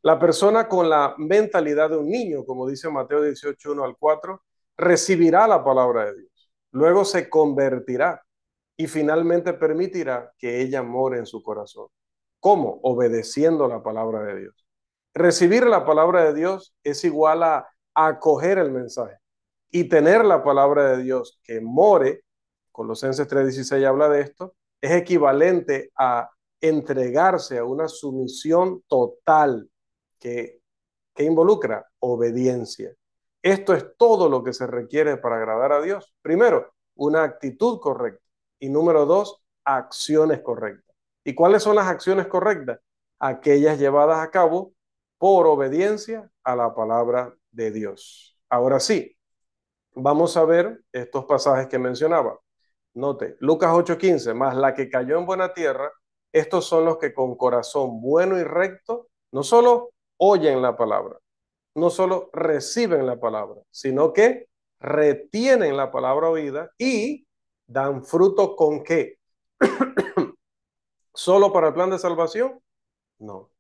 La persona con la mentalidad de un niño, como dice Mateo 18:1 al 4, recibirá la palabra de Dios. Luego se convertirá y finalmente permitirá que ella more en su corazón. ¿Cómo? Obedeciendo la palabra de Dios. Recibir la palabra de Dios es igual a acoger el mensaje y tener la palabra de Dios que more, Colosenses 3:16 habla de esto, es equivalente a entregarse a una sumisión total que, que involucra obediencia. Esto es todo lo que se requiere para agradar a Dios. Primero, una actitud correcta. Y número dos, acciones correctas. ¿Y cuáles son las acciones correctas? Aquellas llevadas a cabo por obediencia a la palabra de Dios. Ahora sí, vamos a ver estos pasajes que mencionaba. Note, Lucas 8:15, más la que cayó en buena tierra, estos son los que con corazón bueno y recto, no solo oyen la palabra, no solo reciben la palabra, sino que retienen la palabra oída y dan fruto con qué. ¿Solo para el plan de salvación? No.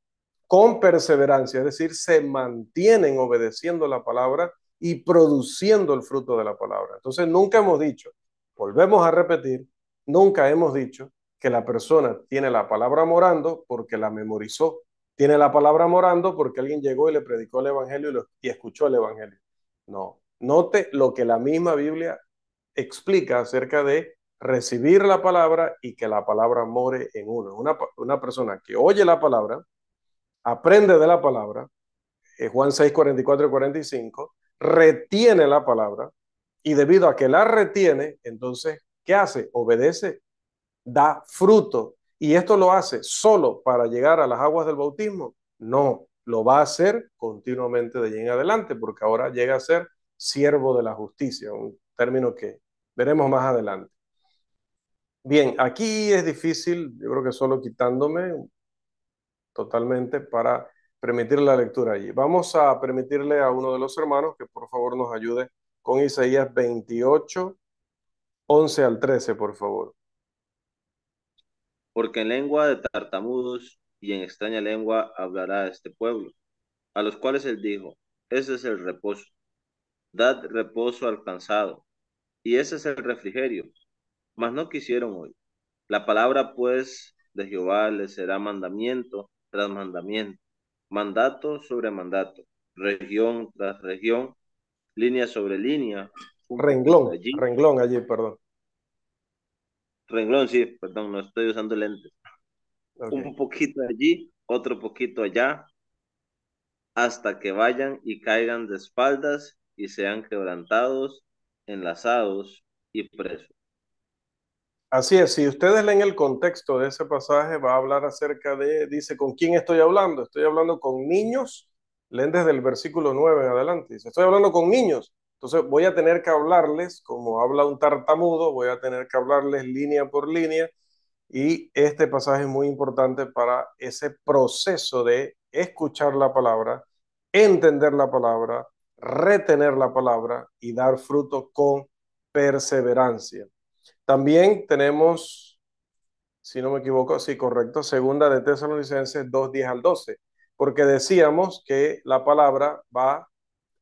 con perseverancia, es decir, se mantienen obedeciendo la palabra y produciendo el fruto de la palabra. Entonces, nunca hemos dicho, volvemos a repetir, nunca hemos dicho que la persona tiene la palabra morando porque la memorizó, tiene la palabra morando porque alguien llegó y le predicó el evangelio y escuchó el evangelio. No, note lo que la misma Biblia explica acerca de recibir la palabra y que la palabra more en uno. Una persona que oye la palabra, aprende de la palabra, Juan 6, 44 y 45, retiene la palabra y debido a que la retiene, entonces, ¿qué hace? Obedece, da fruto. ¿Y esto lo hace solo para llegar a las aguas del bautismo? No, lo va a hacer continuamente de allí en adelante, porque ahora llega a ser siervo de la justicia, un término que veremos más adelante. Bien, aquí es difícil, yo creo que solo quitándome totalmente para permitir la lectura allí. Vamos a permitirle a uno de los hermanos que por favor nos ayude con Isaías 28, 11 al 13, por favor. Porque en lengua de tartamudos y en extraña lengua hablará este pueblo, a los cuales él dijo, ese es el reposo, dad reposo al cansado, y ese es el refrigerio, mas no quisieron oír. La palabra pues de Jehová les será mandamiento tras mandamiento, mandato sobre mandato, región tras región, línea sobre línea, un poquito Renglón, allí, renglón allí, perdón. renglón, sí, perdón, no estoy usando lentes, Okay. un poquito allí, otro poquito allá, hasta que vayan y caigan de espaldas y sean quebrantados, enlazados y presos. Así es, si ustedes leen el contexto de ese pasaje, va a hablar acerca de, dice, ¿con quién estoy hablando? Estoy hablando con niños, leen desde el versículo 9 en adelante, dice, estoy hablando con niños, entonces voy a tener que hablarles, como habla un tartamudo, voy a tener que hablarles línea por línea, y este pasaje es muy importante para ese proceso de escuchar la palabra, entender la palabra, retener la palabra y dar fruto con perseverancia. También tenemos, si no me equivoco, sí, correcto, segunda de Tesalonicenses 2, 10 al 12, porque decíamos que la palabra va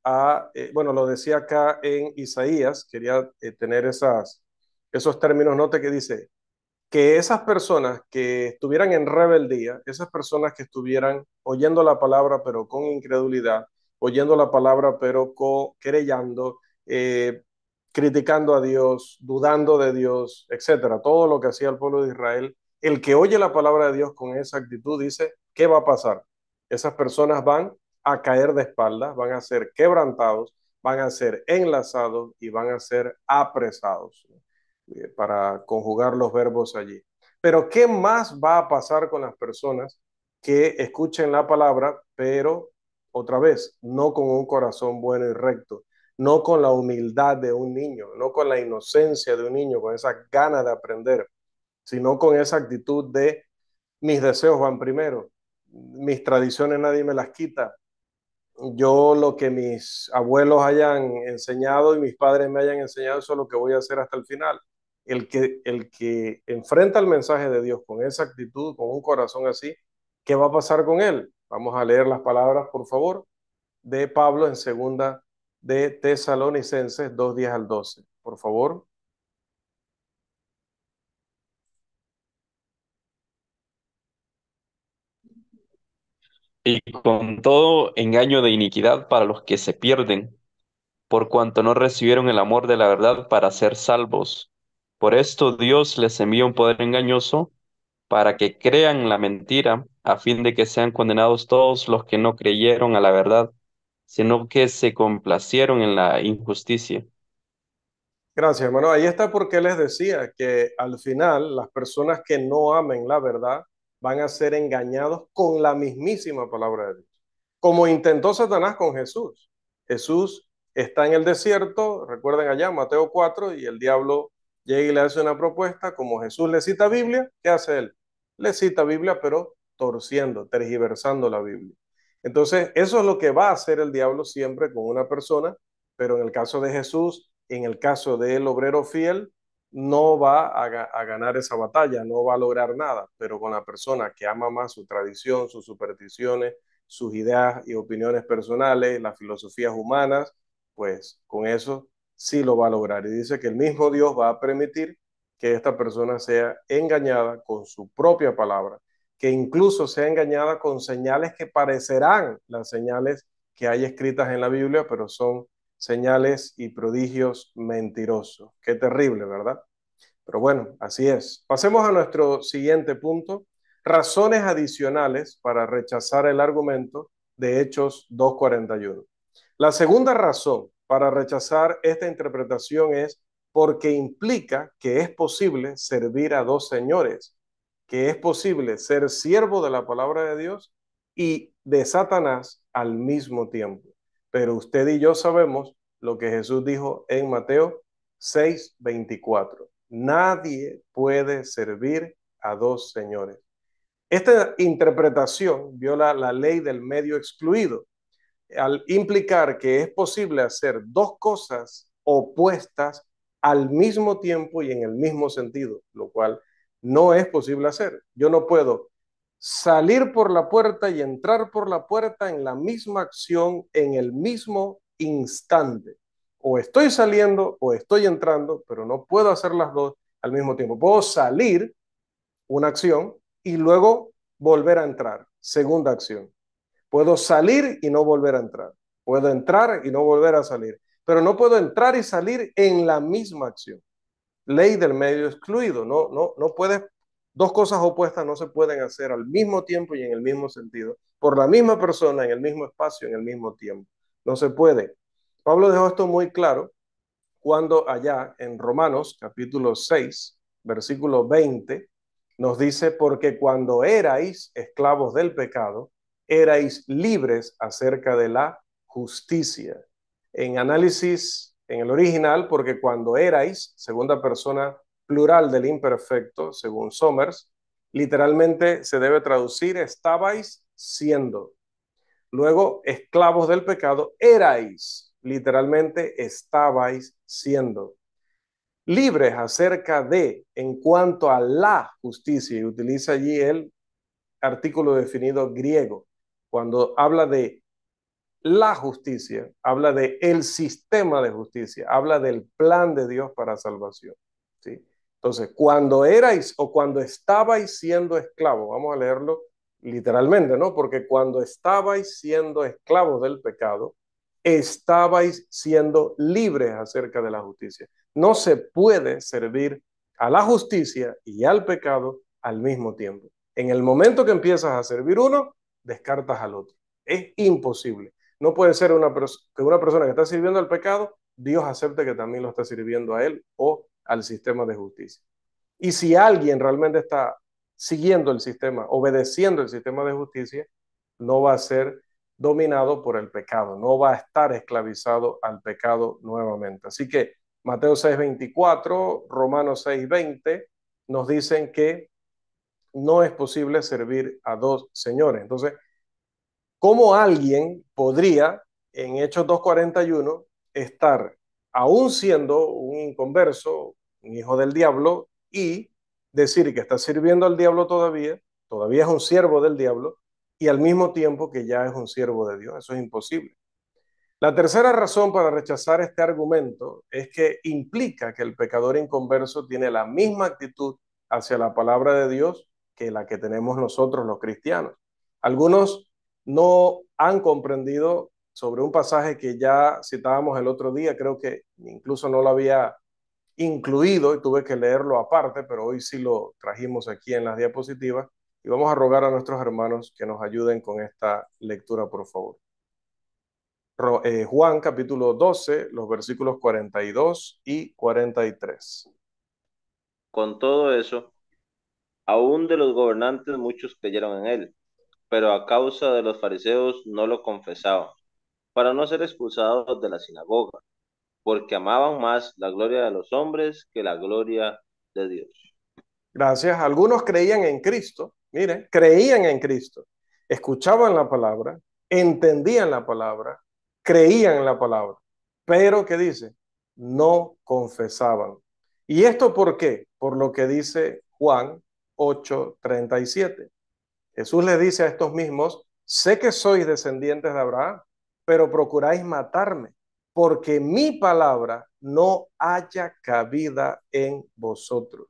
a, bueno, lo decía acá en Isaías, quería tener esos términos, note que dice, que esas personas que estuvieran en rebeldía, esas personas que estuvieran oyendo la palabra pero con incredulidad, oyendo la palabra pero querellando, criticando a Dios, dudando de Dios, etcétera, todo lo que hacía el pueblo de Israel, el que oye la palabra de Dios con esa actitud dice, ¿qué va a pasar? Esas personas van a caer de espaldas, van a ser quebrantados, van a ser enlazados y van a ser apresados para conjugar los verbos allí. Pero ¿qué más va a pasar con las personas que escuchen la palabra, pero otra vez, no con un corazón bueno y recto, no con la humildad de un niño, no con la inocencia de un niño, con esa gana de aprender, sino con esa actitud de mis deseos van primero, mis tradiciones nadie me las quita, yo lo que mis abuelos hayan enseñado y mis padres me hayan enseñado, eso es lo que voy a hacer hasta el final. El que enfrenta el mensaje de Dios con esa actitud, con un corazón así, ¿qué va a pasar con él? Vamos a leer las palabras, por favor, de Pablo en segunda de Tesalonicenses 2, 10 al 12. Por favor. Y con todo engaño de iniquidad para los que se pierden, por cuanto no recibieron el amor de la verdad para ser salvos. Por esto Dios les envía un poder engañoso para que crean la mentira, a fin de que sean condenados todos los que no creyeron a la verdad, sino que se complacieron en la injusticia. Gracias, hermano. Ahí está porque les decía que al final las personas que no amen la verdad van a ser engañados con la mismísima palabra de Dios. Como intentó Satanás con Jesús. Jesús está en el desierto, recuerden allá, Mateo 4, y el diablo llega y le hace una propuesta. Como Jesús le cita Biblia, ¿qué hace él? Le cita Biblia, pero torciendo, tergiversando la Biblia. Entonces, eso es lo que va a hacer el diablo siempre con una persona, pero en el caso de Jesús, en el caso del obrero fiel, no va a ganar esa batalla, no va a lograr nada, pero con la persona que ama más su tradición, sus supersticiones, sus ideas y opiniones personales, las filosofías humanas, pues con eso sí lo va a lograr. Y dice que el mismo Dios va a permitir que esta persona sea engañada con su propia palabra, que incluso sea engañada con señales que parecerán las señales que hay escritas en la Biblia, pero son señales y prodigios mentirosos. Qué terrible, ¿verdad? Pero bueno, así es. Pasemos a nuestro siguiente punto. Razones adicionales para rechazar el argumento de Hechos 2:41. La segunda razón para rechazar esta interpretación es porque implica que es posible servir a dos señores, que es posible ser siervo de la palabra de Dios y de Satanás al mismo tiempo. Pero usted y yo sabemos lo que Jesús dijo en Mateo 6:24. Nadie puede servir a dos señores. Esta interpretación viola la ley del medio excluido al implicar que es posible hacer dos cosas opuestas al mismo tiempo y en el mismo sentido, lo cual no es posible hacer. Yo no puedo salir por la puerta y entrar por la puerta en la misma acción en el mismo instante. O estoy saliendo o estoy entrando, pero no puedo hacer las dos al mismo tiempo. Puedo salir una acción y luego volver a entrar, segunda acción. Puedo salir y no volver a entrar. Puedo entrar y no volver a salir. Pero no puedo entrar y salir en la misma acción. Ley del medio excluido. No puedes, dos cosas opuestas no se pueden hacer al mismo tiempo y en el mismo sentido, por la misma persona, en el mismo espacio, en el mismo tiempo. No se puede. Pablo dejó esto muy claro cuando allá en Romanos capítulo 6, versículo 20, nos dice, porque cuando erais esclavos del pecado, erais libres acerca de la justicia. En análisis, en el original, porque cuando erais, segunda persona plural del imperfecto, según Somers, literalmente se debe traducir estabais siendo. Luego, esclavos del pecado, erais, literalmente estabais siendo. Libres acerca de, en cuanto a la justicia, y utiliza allí el artículo definido griego. Cuando habla de la justicia, habla de el sistema de justicia, habla del plan de Dios para salvación. ¿Sí? Entonces, cuando erais o cuando estabais siendo esclavos, vamos a leerlo literalmente, ¿no? Porque cuando estabais siendo esclavos del pecado, estabais siendo libres acerca de la justicia. No se puede servir a la justicia y al pecado al mismo tiempo. En el momento que empiezas a servir uno, descartas al otro. Es imposible. No puede ser que una persona que está sirviendo al pecado, Dios acepte que también lo está sirviendo a él o al sistema de justicia. Y si alguien realmente está siguiendo el sistema, obedeciendo el sistema de justicia, no va a ser dominado por el pecado, no va a estar esclavizado al pecado nuevamente. Así que Mateo 6:24, Romanos 6:20 nos dicen que no es posible servir a dos señores. Entonces, ¿cómo alguien podría, en Hechos 2:41, estar aún siendo un inconverso, un hijo del diablo, y decir que está sirviendo al diablo todavía es un siervo del diablo, y al mismo tiempo que ya es un siervo de Dios? Eso es imposible. La tercera razón para rechazar este argumento es que implica que el pecador inconverso tiene la misma actitud hacia la palabra de Dios que la que tenemos nosotros los cristianos. Algunos no han comprendido sobre un pasaje que ya citábamos el otro día, creo que incluso no lo había incluido y tuve que leerlo aparte, pero hoy sí lo trajimos aquí en las diapositivas y vamos a rogar a nuestros hermanos que nos ayuden con esta lectura, por favor. Juan capítulo 12, los versículos 42 y 43. Con todo eso, aún de los gobernantes muchos creyeron en él, pero a causa de los fariseos no lo confesaban, para no ser expulsados de la sinagoga, porque amaban más la gloria de los hombres que la gloria de Dios. Gracias. Algunos creían en Cristo, miren, creían en Cristo, escuchaban la palabra, entendían la palabra, creían en la palabra, pero ¿qué dice? No confesaban. ¿Y esto por qué? Por lo que dice Juan 8:37. Jesús le dice a estos mismos, sé que sois descendientes de Abraham, pero procuráis matarme, porque mi palabra no haya cabida en vosotros.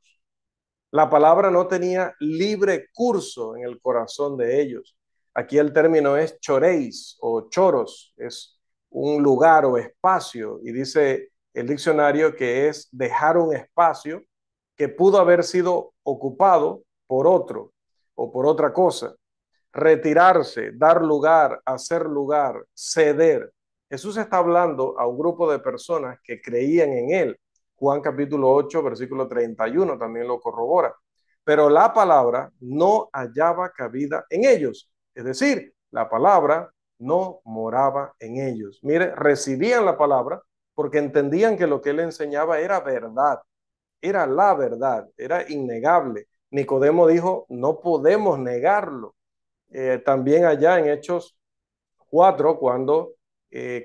La palabra no tenía libre curso en el corazón de ellos. Aquí el término es choreis o choros, es un lugar o espacio, y dice el diccionario que es dejar un espacio que pudo haber sido ocupado por otro o por otra cosa. Retirarse, dar lugar, hacer lugar, ceder. Jesús está hablando a un grupo de personas que creían en él. Juan capítulo 8, versículo 31 también lo corrobora. Pero la palabra no hallaba cabida en ellos. Es decir, la palabra no moraba en ellos. Mire, recibían la palabra porque entendían que lo que él enseñaba era verdad, era la verdad, era innegable. Nicodemo dijo, no podemos negarlo. También allá en Hechos 4, cuando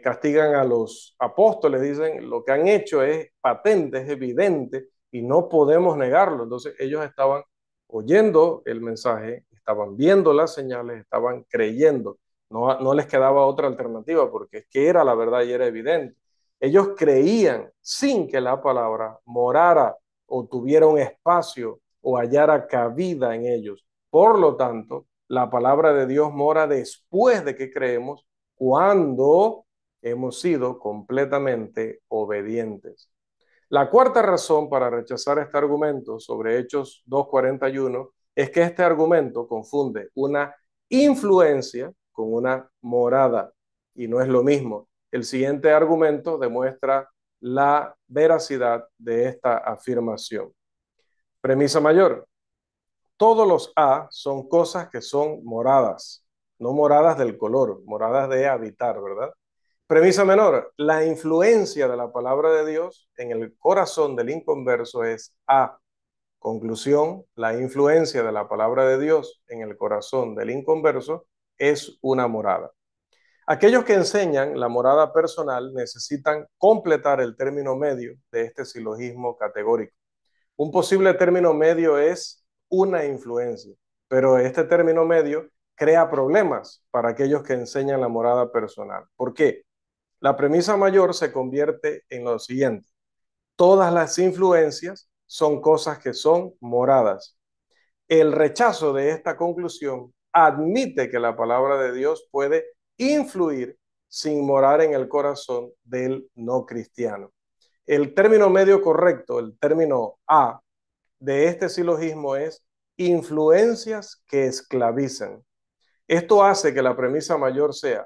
castigan a los apóstoles, dicen, lo que han hecho es patente, es evidente y no podemos negarlo. Entonces ellos estaban oyendo el mensaje, estaban viendo las señales, estaban creyendo. No les quedaba otra alternativa porque es que era la verdad y era evidente. Ellos creían sin que la palabra morara o tuviera un espacio o hallara cabida en ellos. Por lo tanto, la palabra de Dios mora después de que creemos, cuando hemos sido completamente obedientes. La cuarta razón para rechazar este argumento sobre Hechos 2:41 es que este argumento confunde una influencia con una morada, y no es lo mismo. El siguiente argumento demuestra la veracidad de esta afirmación. Premisa mayor: todos los A son cosas que son moradas, no moradas del color, moradas de habitar, ¿verdad? Premisa menor: la influencia de la palabra de Dios en el corazón del inconverso es A. Conclusión: la influencia de la palabra de Dios en el corazón del inconverso es una morada. Aquellos que enseñan la morada personal necesitan completar el término medio de este silogismo categórico. Un posible término medio es una influencia, pero este término medio crea problemas para aquellos que enseñan la morada personal. ¿Por qué? La premisa mayor se convierte en lo siguiente: todas las influencias son cosas que son moradas. El rechazo de esta conclusión admite que la palabra de Dios puede influir sin morar en el corazón del no cristiano. El término medio correcto, el término A de este silogismo es influencias que esclavizan. Esto hace que la premisa mayor sea: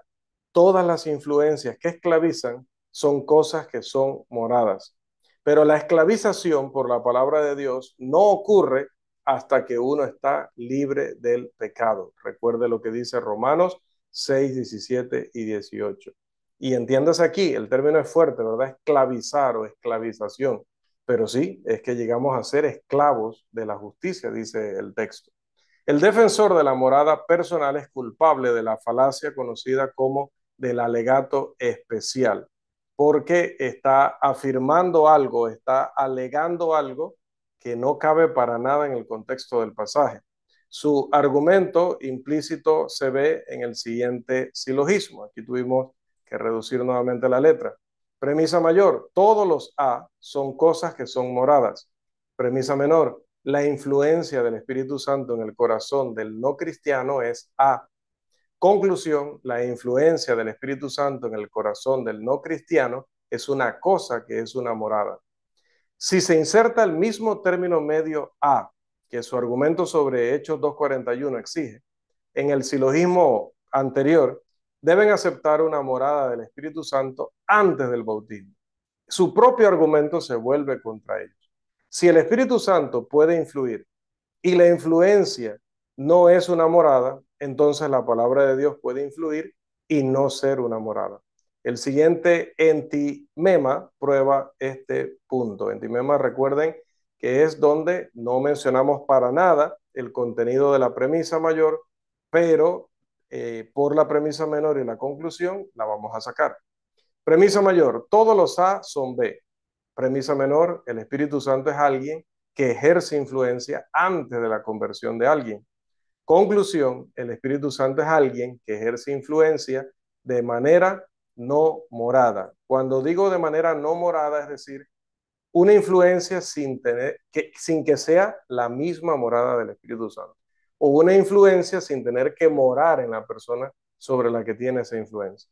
todas las influencias que esclavizan son cosas que son moradas. Pero la esclavización por la palabra de Dios no ocurre hasta que uno está libre del pecado. Recuerde lo que dice Romanos 6, 17 y 18. Y entiéndase aquí, el término es fuerte, ¿verdad? Esclavizar o esclavización. Pero sí, es que llegamos a ser esclavos de la justicia, dice el texto. El defensor de la morada personal es culpable de la falacia conocida como del alegato especial, porque está afirmando algo, está alegando algo que no cabe para nada en el contexto del pasaje. Su argumento implícito se ve en el siguiente silogismo. Aquí tuvimos que reducir nuevamente la letra. Premisa mayor: todos los A son cosas que son moradas. Premisa menor: la influencia del Espíritu Santo en el corazón del no cristiano es A. Conclusión: la influencia del Espíritu Santo en el corazón del no cristiano es una cosa que es una morada. Si se inserta el mismo término medio A que su argumento sobre Hechos 2:41 exige, en el silogismo anterior deben aceptar una morada del Espíritu Santo antes del bautismo. Su propio argumento se vuelve contra ellos. Si el Espíritu Santo puede influir y la influencia no es una morada, entonces la palabra de Dios puede influir y no ser una morada. El siguiente entimema prueba este punto. Entimema, recuerden que es donde no mencionamos para nada el contenido de la premisa mayor, pero por la premisa menor y la conclusión la vamos a sacar. Premisa mayor: todos los A son B. Premisa menor, el Espíritu Santo es alguien que ejerce influencia antes de la conversión de alguien. Conclusión, el Espíritu Santo es alguien que ejerce influencia de manera no morada. Cuando digo de manera no morada, es decir, una influencia sin que sea la misma morada del Espíritu Santo, o una influencia sin tener que morar en la persona sobre la que tiene esa influencia.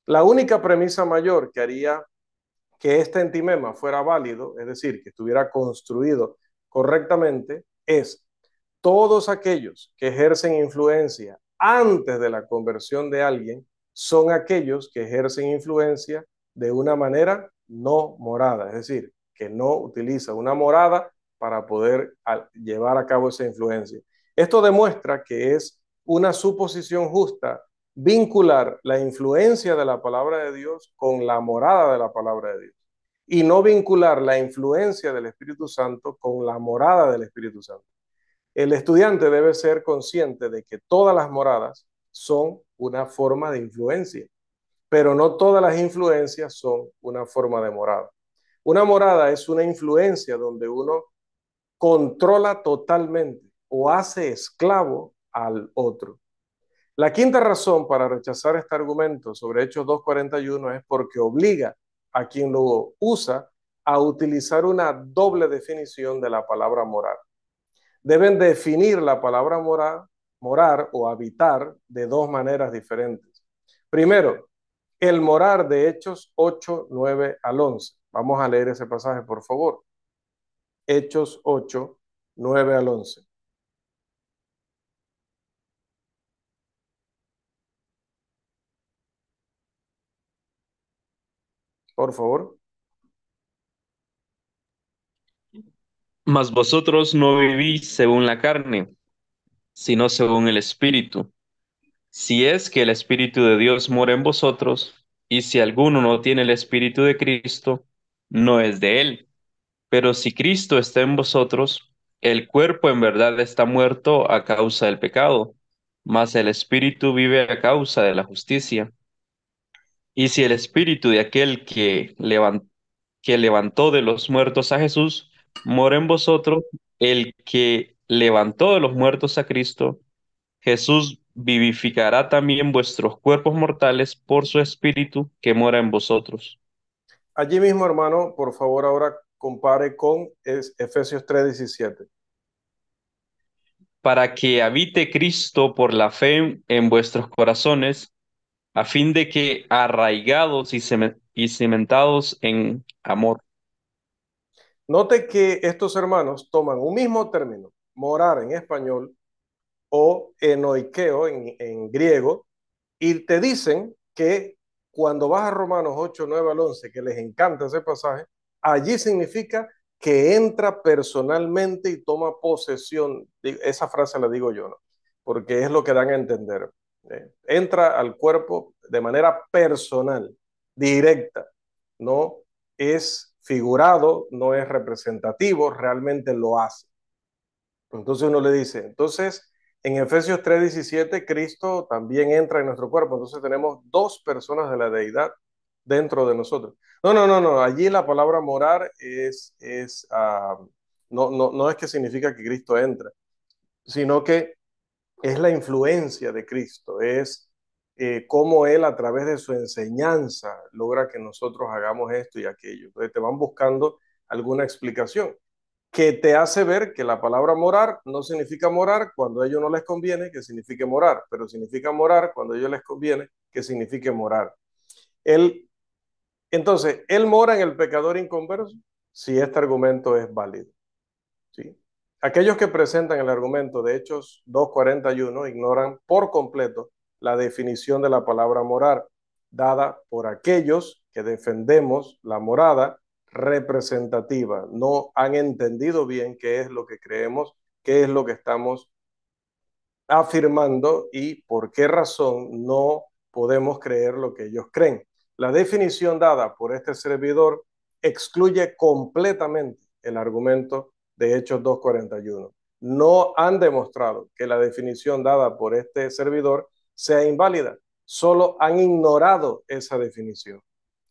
La única premisa mayor que haría que este entimema fuera válido, es decir, que estuviera construido correctamente, es todos aquellos que ejercen influencia antes de la conversión de alguien son aquellos que ejercen influencia de una manera no morada, es decir, que no utiliza una morada para poder llevar a cabo esa influencia. Esto demuestra que es una suposición justa vincular la influencia de la palabra de Dios con la morada de la palabra de Dios y no vincular la influencia del Espíritu Santo con la morada del Espíritu Santo. El estudiante debe ser consciente de que todas las moradas son una forma de influencia, pero no todas las influencias son una forma de morada. Una morada es una influencia donde uno controla totalmente o hace esclavo al otro. La quinta razón para rechazar este argumento sobre Hechos 2:41 es porque obliga a quien lo usa a utilizar una doble definición de la palabra morar. Deben definir la palabra morar o habitar de dos maneras diferentes. Primero, el morar de Hechos 8, 9 al 11. Vamos a leer ese pasaje, por favor. Hechos 8, 9 al 11. Por favor. Mas vosotros no vivís según la carne, sino según el Espíritu. Si es que el Espíritu de Dios mora en vosotros, y si alguno no tiene el Espíritu de Cristo, no es de él. Pero si Cristo está en vosotros, el cuerpo en verdad está muerto a causa del pecado, mas el Espíritu vive a causa de la justicia. Y si el Espíritu de aquel que levantó de los muertos a Jesús mora en vosotros, el que levantó de los muertos a Cristo, Jesús vivificará también vuestros cuerpos mortales por su Espíritu que mora en vosotros. Allí mismo, hermano, por favor, ahora compare con Efesios 3:17. Para que habite Cristo por la fe en vuestros corazones, a fin de que arraigados y cimentados en amor. Note que estos hermanos toman un mismo término, morar en español o enoikeo en griego, y te dicen que cuando vas a Romanos 8, 9 al 11, que les encanta ese pasaje, allí significa que entra personalmente y toma posesión. Esa frase la digo yo, ¿no? Porque es lo que dan a entender. Entra al cuerpo de manera personal, directa, no es figurado, no es representativo, realmente lo hace. Entonces uno le dice, entonces en Efesios 3:17 Cristo también entra en nuestro cuerpo, entonces tenemos dos personas de la deidad dentro de nosotros. No, allí la palabra morar no es que significa que Cristo entra, sino que es la influencia de Cristo, es cómo Él a través de su enseñanza logra que nosotros hagamos esto y aquello. Entonces te van buscando alguna explicación que te hace ver que la palabra morar no significa morar cuando a ellos no les conviene que signifique morar, pero significa morar cuando a ellos les conviene que signifique morar. Entonces, él mora en el pecador inconverso si este argumento es válido. ¿Sí? Aquellos que presentan el argumento de Hechos 2:41 ignoran por completo la definición de la palabra morar, dada por aquellos que defendemos la morada representativa. No han entendido bien qué es lo que creemos, qué es lo que estamos afirmando y por qué razón no podemos creer lo que ellos creen. La definición dada por este servidor excluye completamente el argumento de Hechos 2:41. No han demostrado que la definición dada por este servidor sea inválida, solo han ignorado esa definición.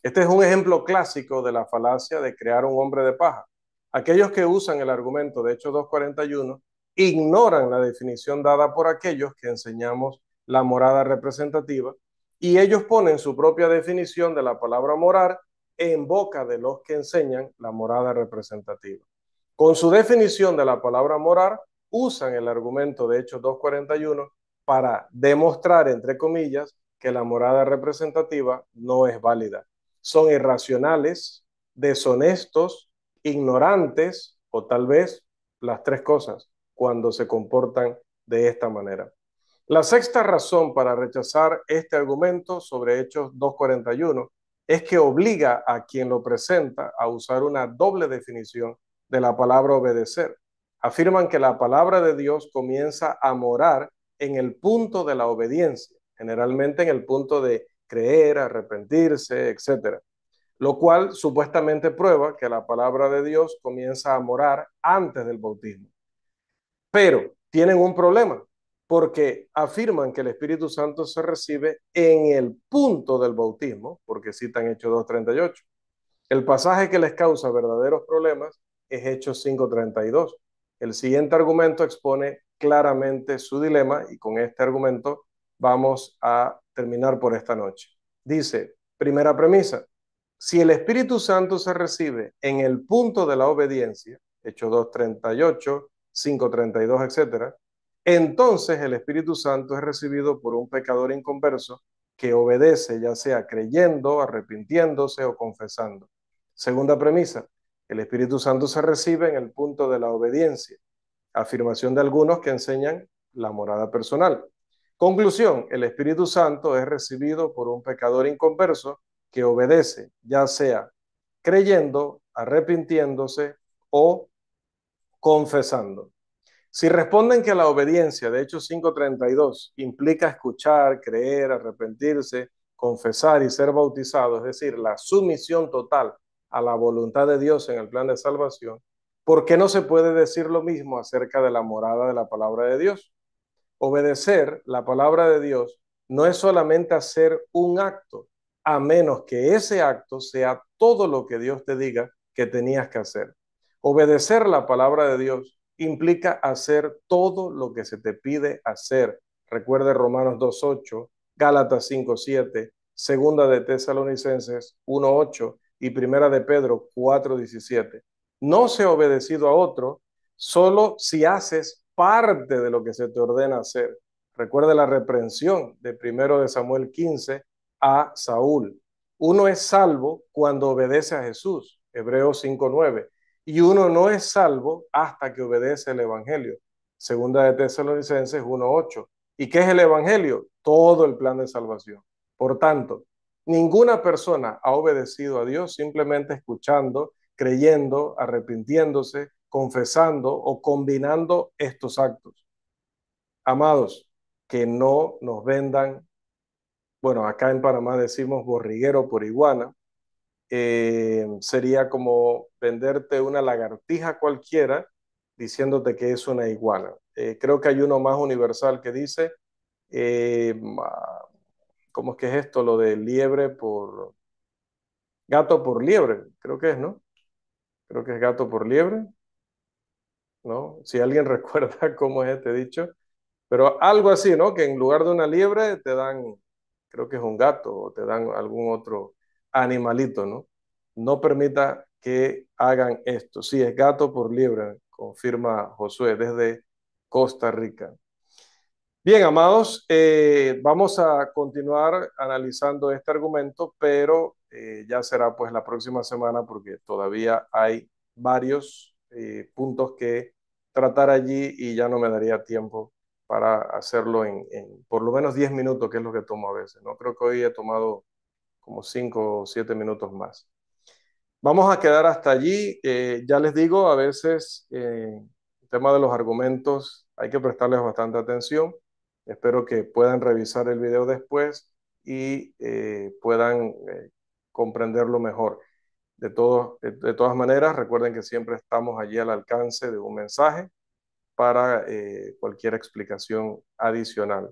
Este es un ejemplo clásico de la falacia de crear un hombre de paja. Aquellos que usan el argumento de Hechos 2:41 ignoran la definición dada por aquellos que enseñamos la morada representativa y ellos ponen su propia definición de la palabra morar en boca de los que enseñan la morada representativa. Con su definición de la palabra morar, usan el argumento de Hechos 2:41 para demostrar, entre comillas, que la morada representativa no es válida. Son irracionales, deshonestos, ignorantes o tal vez las tres cosas cuando se comportan de esta manera. La sexta razón para rechazar este argumento sobre Hechos 2:41 es que obliga a quien lo presenta a usar una doble definición de la palabra obedecer. Afirman que la palabra de Dios comienza a morar en el punto de la obediencia, generalmente en el punto de creer, arrepentirse, etc. Lo cual supuestamente prueba que la palabra de Dios comienza a morar antes del bautismo. Pero tienen un problema, porque afirman que el Espíritu Santo se recibe en el punto del bautismo, porque citan Hechos 2:38. El pasaje que les causa verdaderos problemas es Hechos 5:32. El siguiente argumento expone claramente su dilema y con este argumento vamos a terminar por esta noche. Dice, primera premisa, si el Espíritu Santo se recibe en el punto de la obediencia, Hechos 2:38, 5:32, etc., entonces el Espíritu Santo es recibido por un pecador inconverso que obedece, ya sea creyendo, arrepintiéndose o confesando. Segunda premisa, el Espíritu Santo se recibe en el punto de la obediencia, afirmación de algunos que enseñan la morada personal. Conclusión, el Espíritu Santo es recibido por un pecador inconverso que obedece, ya sea creyendo, arrepintiéndose o confesando. Si responden que la obediencia de Hechos 5:32 implica escuchar, creer, arrepentirse, confesar y ser bautizado, es decir, la sumisión total a la voluntad de Dios en el plan de salvación, ¿por qué no se puede decir lo mismo acerca de la morada de la palabra de Dios? Obedecer la palabra de Dios no es solamente hacer un acto, a menos que ese acto sea todo lo que Dios te diga que tenías que hacer. Obedecer la palabra de Dios implica hacer todo lo que se te pide hacer. Recuerde Romanos 2:8, Gálatas 5:7, Segunda de Tesalonicenses 1:8 y Primera de Pedro 4:17. No se ha obedecido a otro solo si haces parte de lo que se te ordena hacer. Recuerde la reprensión de 1 de Samuel 15 a Saúl. Uno es salvo cuando obedece a Jesús, Hebreos 5:9, y uno no es salvo hasta que obedece el Evangelio, Segunda de Tesalonicenses 1:8. ¿Y qué es el Evangelio? Todo el plan de salvación. Por tanto, ninguna persona ha obedecido a Dios simplemente escuchando, creyendo, arrepintiéndose, confesando o combinando estos actos. Amados, que no nos vendan, bueno, acá en Panamá decimos borriguero por iguana, sería como venderte una lagartija cualquiera diciéndote que es una iguana. Creo que hay uno más universal que dice, ¿cómo es que es esto? Lo de liebre por, gato por liebre, creo que es, ¿no? Creo que es gato por liebre, ¿no? Si alguien recuerda cómo es este dicho, pero algo así, ¿no? Que en lugar de una liebre te dan, creo que es un gato o te dan algún otro animalito, ¿no? No permita que hagan esto. Sí, es gato por liebre, confirma Josué desde Costa Rica. Bien, amados, vamos a continuar analizando este argumento, pero ya será pues la próxima semana porque todavía hay varios puntos que tratar allí y ya no me daría tiempo para hacerlo en por lo menos 10 minutos, que es lo que tomo a veces, ¿no? Creo que hoy he tomado como 5 o 7 minutos más. Vamos a quedar hasta allí. Ya les digo, a veces el tema de los argumentos hay que prestarles bastante atención. Espero que puedan revisar el video después y puedan comprenderlo mejor. De todas maneras, recuerden que siempre estamos allí al alcance de un mensaje para cualquier explicación adicional.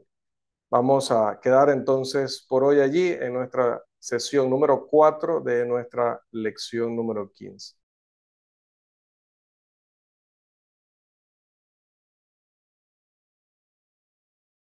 Vamos a quedar entonces por hoy allí en nuestra sesión número 4 de nuestra lección número 15.